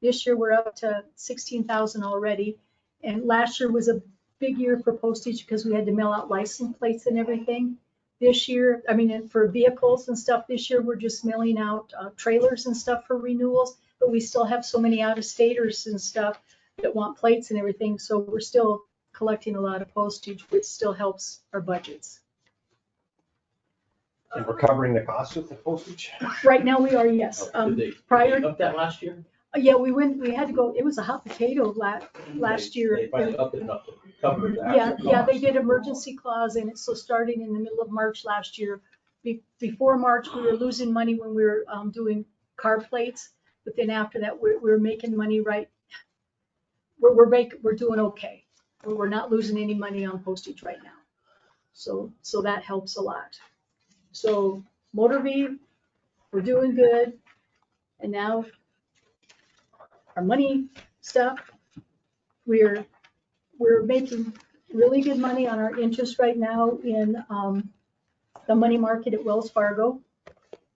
This year we're up to 16,000 already. And last year was a big year for postage because we had to mail out license plates and everything. This year, for vehicles and stuff, this year we're just mailing out trailers and stuff for renewals. But we still have so many out-of-staters and stuff that want plates and everything. So we're still collecting a lot of postage, which still helps our budgets. And we're covering the cost of the postage? Right now we are, yes. Did they Prior, up that last year? yeah, we had to go, it was a hot potato last year. They finally upped it enough. covered that. Yeah, they did emergency clause in it, so starting in the middle of March last year. Before March, we were losing money when we were doing car plates, but then after that, we're making money right. We're doing okay. We're not losing any money on postage right now. So that helps a lot. So motor V, we're doing good. And now our money stuff, we're making really good money on our interest right now in the money market at Wells Fargo.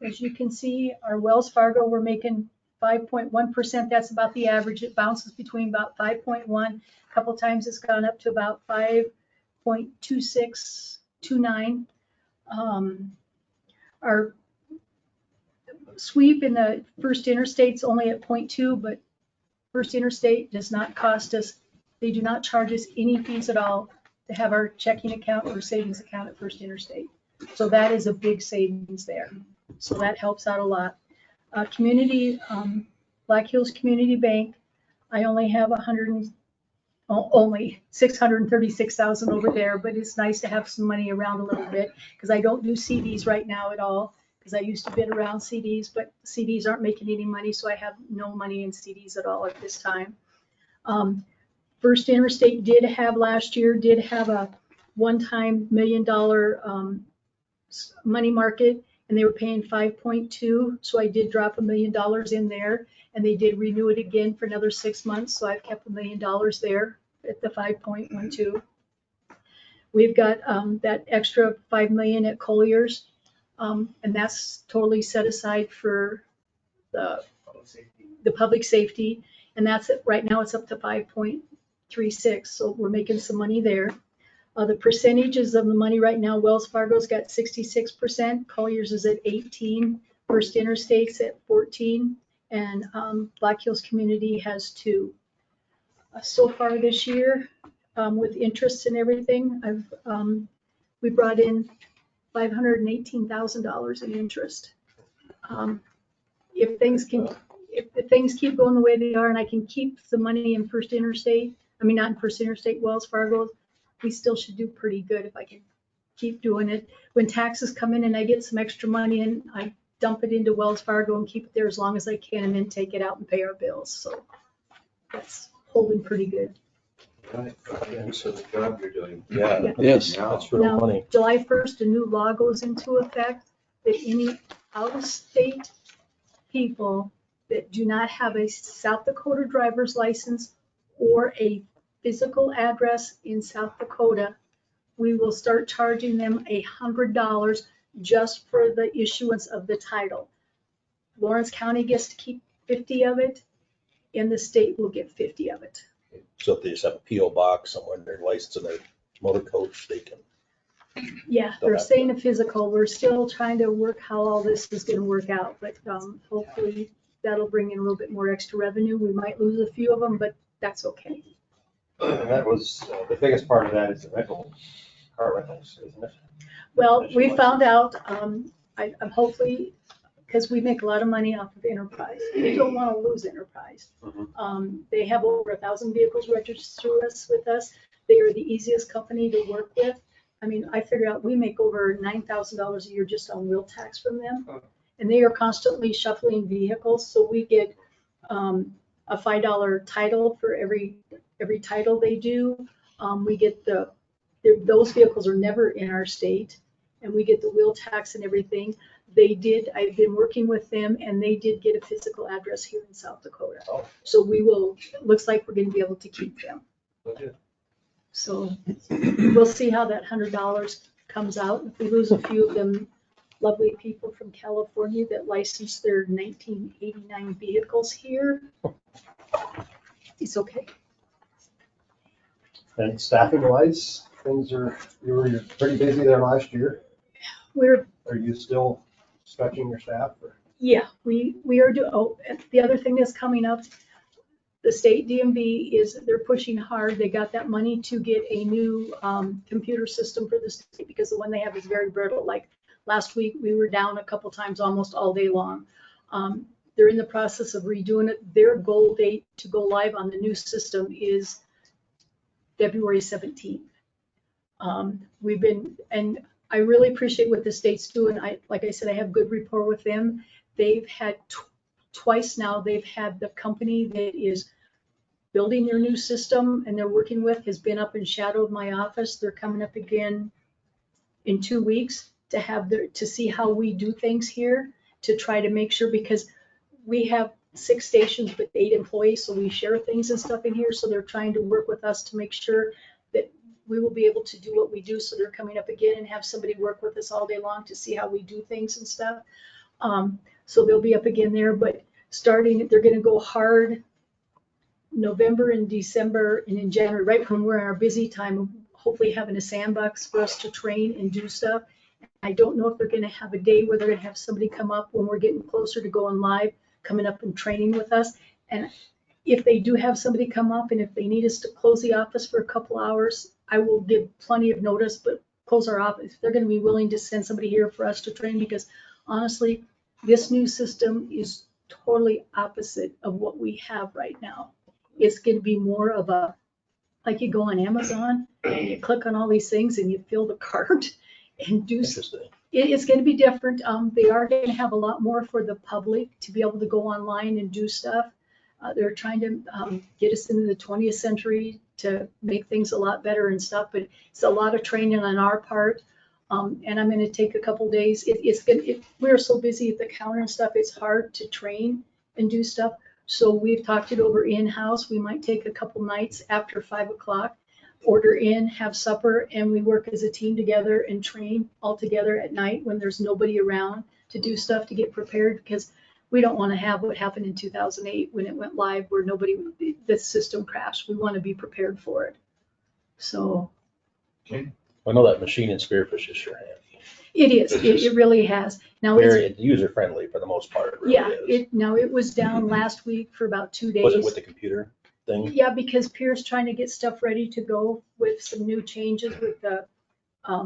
As you can see, our Wells Fargo, we're making 5.1%. That's about the average. It bounces between about 5.1. A couple times it's gone up to about 5.2629. Our sweep in the First Interstate's only at 0.2, but First Interstate does not cost us, they do not charge us any fees at all to have our checking account or savings account at First Interstate. So that is a big savings there. So that helps out a lot. Black Hills Community Bank, I only have only 636,000 over there, but it's nice to have some money around a little bit because I don't do CDs right now at all because I used to bid around CDs, but CDs aren't making any money, so I have no money in CDs at all at this time. First Interstate last year did have a one-time $1 million money market, and they were paying 5.2, so I did drop $1 million in there, and they did renew it again for another 6 months, so I've kept $1 million there at the 5.12. We've got that extra $5 million at Collier's, and that's totally set aside for the public safety, and that's it. Right now it's up to 5.36, so we're making some money there. The percentages of the money right now, Wells Fargo's got 66%, Collier's is at 18%, First Interstate's at 14%, and Black Hills Community has 2%. So far this year, with interest and everything, we brought in $518,000 in interest. If things keep going the way they are, and I can keep the money in First Interstate, not in First Interstate, Wells Fargo, we still should do pretty good if I can keep doing it. When taxes come in and I get some extra money and I dump it into Wells Fargo and keep it there as long as I can and then take it out and pay our bills. So that's holding pretty good. So the job you're doing. Yeah. Yes. That's real Now, money. July 1st, a new law goes into effect that any out-of-state people that do not have a South Dakota driver's license or a physical address in South Dakota, we will start charging them $100 just for the issuance of the title. Lawrence County gets to keep 50 of it, and the state will get 50 of it. So if they just have a PO box somewhere in their license and their motor coach, they can. Yeah, they're saying a physical. We're still trying to work how all this is going to work out, but hopefully that'll bring in a little bit more extra revenue. We might lose a few of them, but that's okay. And that was, the biggest part of that is the car rentals, isn't it? Well, we found out, I'm hopefully, because we make a lot of money off of Enterprise. We don't want to lose Enterprise. They have over 1,000 vehicles registered with us. They are the easiest company to work with. I figure out we make over $9,000 a year just on wheel tax from them. And they are constantly shuffling vehicles. So we get a $5 title for every title they do. We get those vehicles are never in our state, and we get the wheel tax and everything. I've been working with them, and they did get a physical address here in South Dakota. So looks like we're going to be able to keep them. So we'll see how that $100 comes out. If we lose a few of them lovely people from California that licensed their 1989 vehicles here, it's okay. And staffing wise, you were pretty busy there last year. Are you still stretching your staff? Yeah, we are the other thing that's coming up, the state DMV they're pushing hard. They got that money to get a new computer system for the state because the one they have is very brittle. Like last week, we were down a couple times almost all day long. They're in the process of redoing it. Their goal date to go live on the new system is February 17th. We've been, and I really appreciate what the state's doing. Like I said, I have good rapport with them. They've had twice now, they've had the company that is building their new system and they're working with has been up and shadowed my office. They're coming up again in 2 weeks to see how we do things here, to try to make sure, because we have 6 stations with 8 employees, so we share things and stuff in here. So they're trying to work with us to make sure that we will be able to do what we do. So they're coming up again and have somebody work with us all day long to see how we do things and stuff. So they'll be up again there, but starting, they're gonna go hard November and December and in January, right when we're in our busy time, hopefully having a sandbox for us to train and do stuff. I don't know if they're gonna have a day where they're gonna have somebody come up when we're getting closer to going live, coming up and training with us. And if they do have somebody come up and if they need us to close the office for a couple hours, I will give plenty of notice, but close our office. They're gonna be willing to send somebody here for us to train, because honestly, this new system is totally opposite of what we have right now. It's gonna be more of a, like you go on Amazon and you click on all these things and you fill the cart and do. It's gonna be different. They are gonna have a lot more for the public to be able to go online and do stuff. They're trying to get us into the 20th century to make things a lot better and stuff, but it's a lot of training on our part. And I'm gonna take a couple days. We're so busy at the counter and stuff, it's hard to train and do stuff. So we've talked it over in-house. We might take a couple nights after 5 o'clock, order in, have supper, and we work as a team together and train all together at night when there's nobody around to do stuff to get prepared, because we don't want to have what happened in 2008 when it went live where the system crashed. We want to be prepared for it. So. I know that machine in Spearfish is sure handy. It is. It really has. Now very user friendly for the most part. It really yeah. is. Now it was down last week for about 2 days. Was it with the computer thing? Yeah, because Pierre's trying to get stuff ready to go with some new changes with the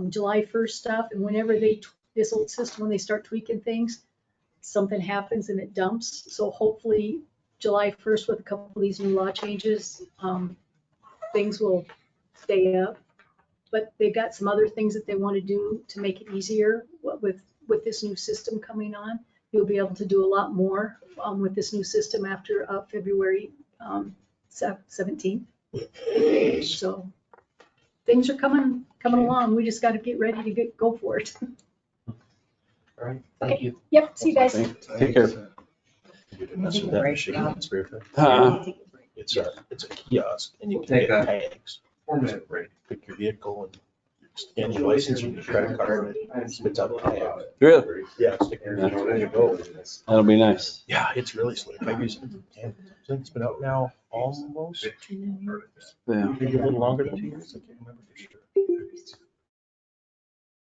July 1st stuff. And whenever this old system, when they start tweaking things, something happens and it dumps. So hopefully July 1st with a couple of these new law changes, things will stay up. But they've got some other things that they want to do to make it easier with this new system coming on. You'll be able to do a lot more with this new system after February 17th. So things are coming along. We just got to get ready to go for it. All right, thank you. Yep, see you guys. Take care. That's what that machine in Spearfish. It's a kiosk and you can Take get a tags. 4-minute break. Pick your vehicle and scan your license and your credit card and spits out a tag. Really? Yeah, stick your vehicle and you go. That'll be nice. Yeah, it's really slick. I use it. And I think it's been out now almost 2 years. Yeah. Maybe a little longer than 2 years. I can't remember for sure.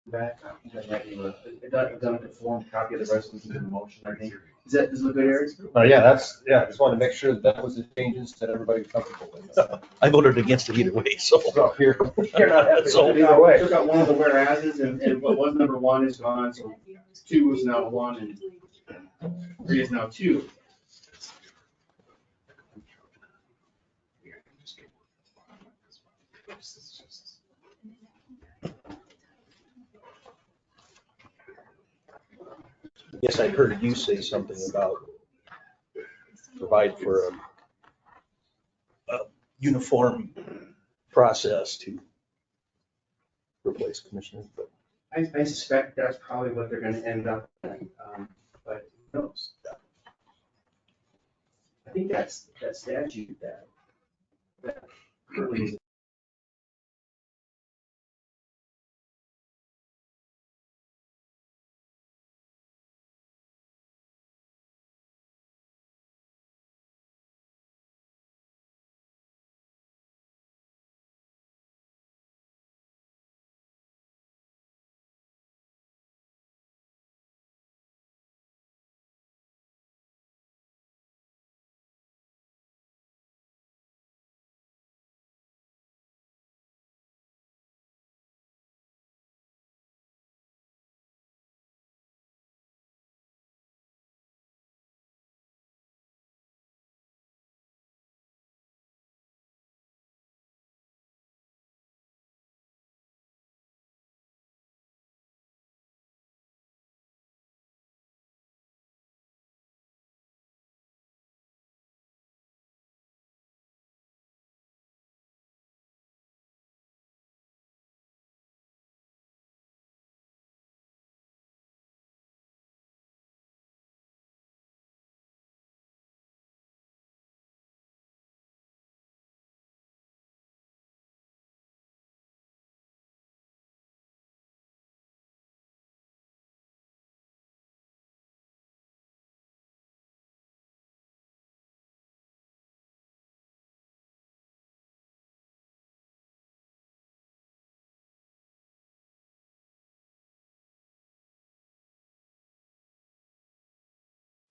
Back, I've done a conformed copy of the resolution and the motion, I think. Does it look good, Eric? Yeah, I just wanted to make sure that was the changes that everybody's comfortable with. I voted against it either way, so. So you're not happy So- either way. Took out one of the whereases and what was number 1 is gone, so 2 is now 1 and 3 is now 2. Yes, I heard you say something about provide for a uniform process to replace commissioners, but I suspect that's probably what they're gonna end up, but who knows? I think that's that statute that currently is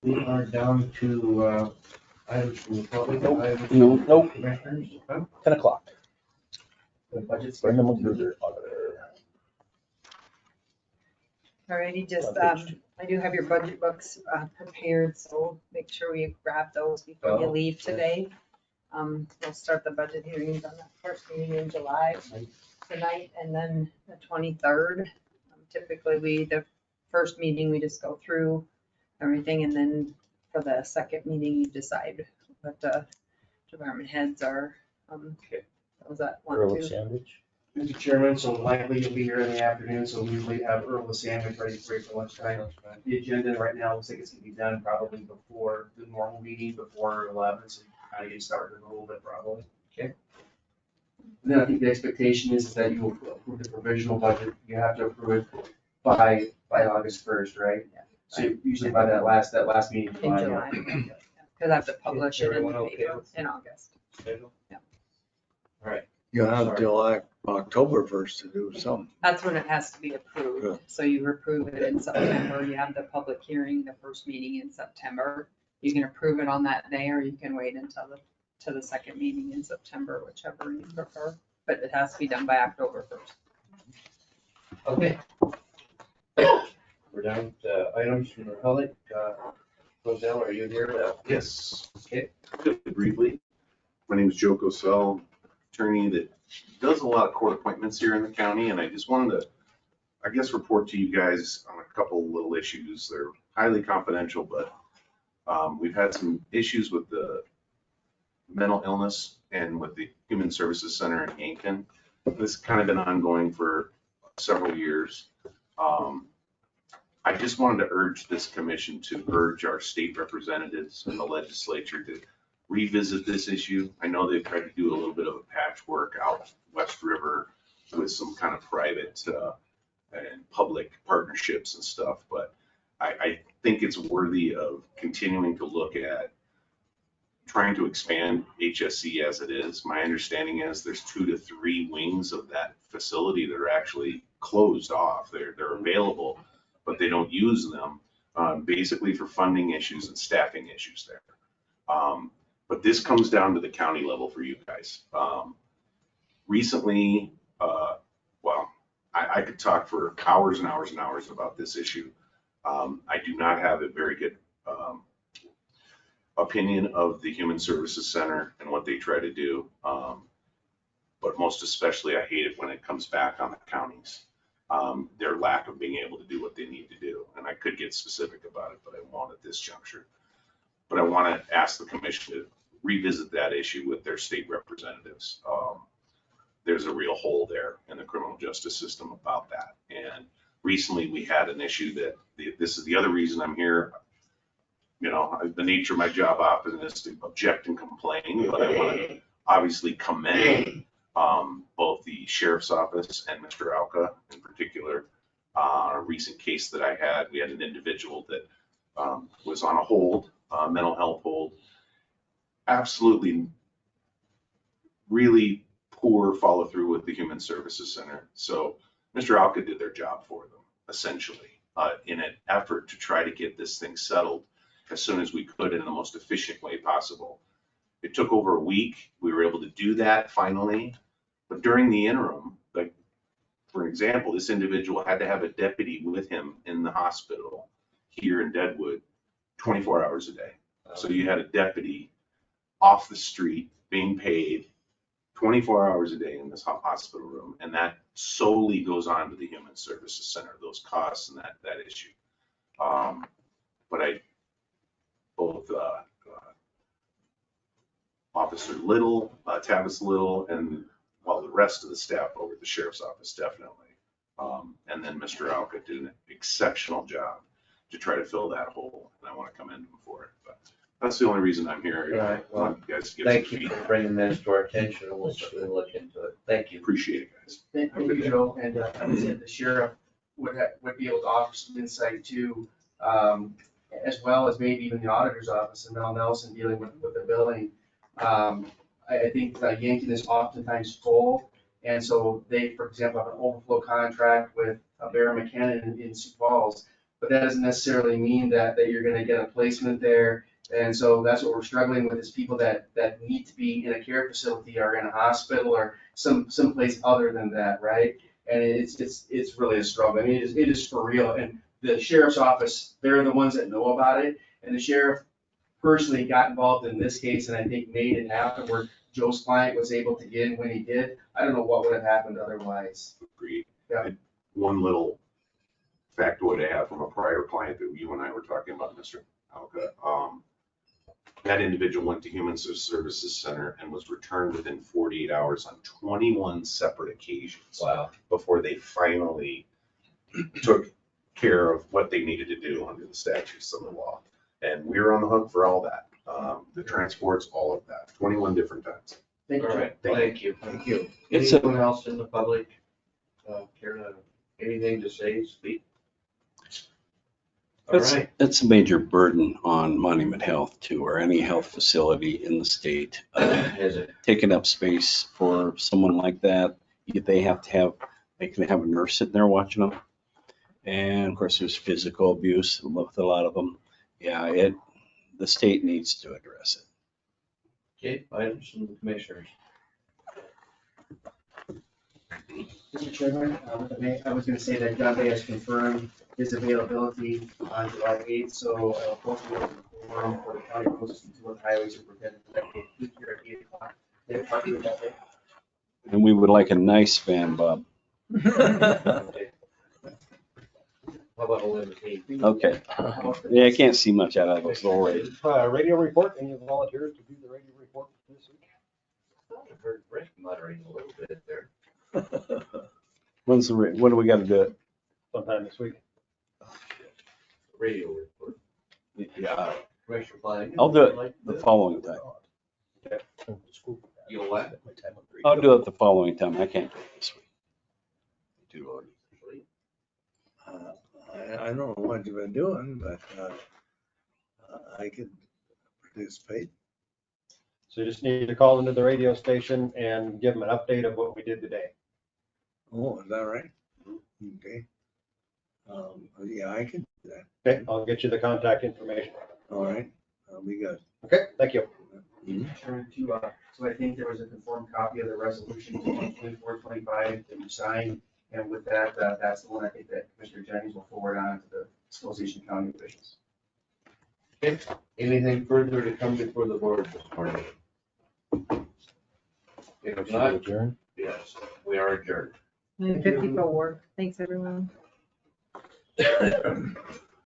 We are down to, items from the public. items No, from nope. Commissioners. Huh? 10 o'clock. The budget's. Brenda Magruder, auditor. Alrighty, just, On page 2. I do have your budget books prepared, so make sure we grab those before you Oh, leave today. We'll start the budget hearings on that first meeting in July tonight, and then the 23rd. Typically, the first meeting, we just go through everything, and then for the second meeting, you decide what the department heads are, those that want Earl of to. Sandwich. Mr. Chairman, so likely you'll be here in the afternoon, so we usually have Earl of Sandwich ready for lunchtime. The agenda right now looks like it's gonna be done probably before the normal meeting, before 11, so kind of get started a little bit probably. Okay. And then I think the expectation is that you will approve the provisional budget. You have to approve it by August 1st, right? Yeah. So usually by that last meeting in In July. July, because I have to publish it in Everyone the okay paper with in August. schedule? Yeah. All right. You have till like October 1st to do something. That's when it has to be approved. So you approve it in September, you have the public hearing, the first meeting in September. You can approve it on that day, or you can wait until the second meeting in September, whichever you prefer. But it has to be done by October 1st. Okay. We're down to items from the public. Roselle, are you here? Yes. Okay. Briefly, my name is Joe Cosell, attorney that does a lot of court appointments here in the county, and I just wanted to, I guess, report to you guys on a couple little issues. They're highly confidential, but we've had some issues with the mental illness and with the Human Services Center in Yankton. This has kind of been ongoing for several years. I just wanted to urge this commission to urge our state representatives in the legislature to revisit this issue. I know they've tried to do a little bit of a patchwork out West River with some kind of private and public partnerships and stuff, but I think it's worthy of continuing to look at trying to expand HSC as it is. My understanding is there's 2 to 3 wings of that facility that are actually closed off. They're available, but they don't use them, basically for funding issues and staffing issues there. But this comes down to the county level for you guys. Recently, well, I could talk for hours and hours and hours about this issue. I do not have a very good opinion of the Human Services Center and what they try to do. But most especially, I hate it when it comes back on the counties. Their lack of being able to do what they need to do. And I could get specific about it, but I won't at this juncture. But I want to ask the commission to revisit that issue with their state representatives. There's a real hole there in the criminal justice system about that. And recently we had an issue that this is the other reason I'm here. You know, the nature of my job often is to object and complain, but I want to obviously commend both the sheriff's office and Mr. Alka in particular. A recent case that I had, we had an individual that was on a hold, mental health hold. Absolutely really poor follow through with the Human Services Center. So Mr. Alka did their job for them, essentially, in an effort to try to get this thing settled as soon as we could in the most efficient way possible. It took over a week. We were able to do that finally. But during the interim, like, for example, this individual had to have a deputy with him in the hospital here in Deadwood 24 hours a day. So you had a deputy off the street being paid 24 hours a day in this hospital room. And that solely goes on to the Human Services Center, those costs and that issue. But both Officer Little, Tavis Little, and well, the rest of the staff over at the sheriff's office, definitely. And then Mr. Alka did an exceptional job to try to fill that hole. And I want to commend him for it. But that's the only reason I'm here. Right. I want you guys to get Thank some you for feedback. bringing this to our attention, and we'll certainly look into it. Thank you. Appreciate it, guys. Thank you, Joe, and I would say the sheriff would be able to offer some insight too, as well as maybe even the auditor's office and Mel Nelson dealing with the billing. I think Yankton is oftentimes full, and so they, for example, have an overflow contract with Bear McKinnon in Sioux Falls. but that doesn't necessarily mean that you're gonna get a placement there. And so that's what we're struggling with, is people that need to be in a care facility or in a hospital or someplace other than that, right? And it's really a struggle. I mean, it is for real. And the sheriff's office, they're the ones that know about it. And the sheriff personally got involved in this case and I think made it happen where Joe's client was able to get in when he did. I don't know what would have happened otherwise. Agreed. Yeah. One little factoid I have from a prior client that you and I were talking about, Mr. Alka. That individual went to Human Services Center and was returned within 48 hours on 21 separate occasions. Wow. Before they finally took care of what they needed to do under the statutes of the law. And we were on the hook for all that. The transports, all of that, 21 different times. Thank you. All right, thank you. Thank you. It's a- Anyone else in the public, care to, anything to say, speak? All right. It's a major burden on Monument Health too, or any health facility in the state. Is it? Taking up space for someone like that, they can have a nurse sitting there watching them. And of course, there's physical abuse with a lot of them. Yeah, the state needs to address it. Okay, items from the commissioners. Mr. Chairman, I was gonna say that John Day has confirmed his availability on July 8th, so hopefully we'll forum for the county roads and to the highway superintendent that day, here at 8 o'clock. They have parking that day. And we would like a nice fan, Bob. Okay. How about 11:08? Okay. Yeah, I can't see much out of those little rays. Radio report, any of the volunteers to do the radio report this week? I heard Rick muttering a little bit there. When do we gotta do it? Sometime this week. Radio report. Yeah, Commissioner Flanagan. I'll do it the following time. You'll what? I'll do it the following time. I can't do it this week. Too low. I don't know what you've been doing, but I could participate. So you just need to call into the radio station and give them an update of what we did today. Oh, is that right? Okay. Yeah, I can do that. Okay, I'll get you the contact information. All right, that'll be good. Okay, thank you. Turn to, so I think there was a conformed copy of the resolution 2425 that you signed. And with that, that's the one I think that Commissioner Jennings will forward on to the Association of County officials. Okay, anything further to come before the board this morning? If not, Adjourn. yes, we are adjourned. 54. Thanks, everyone.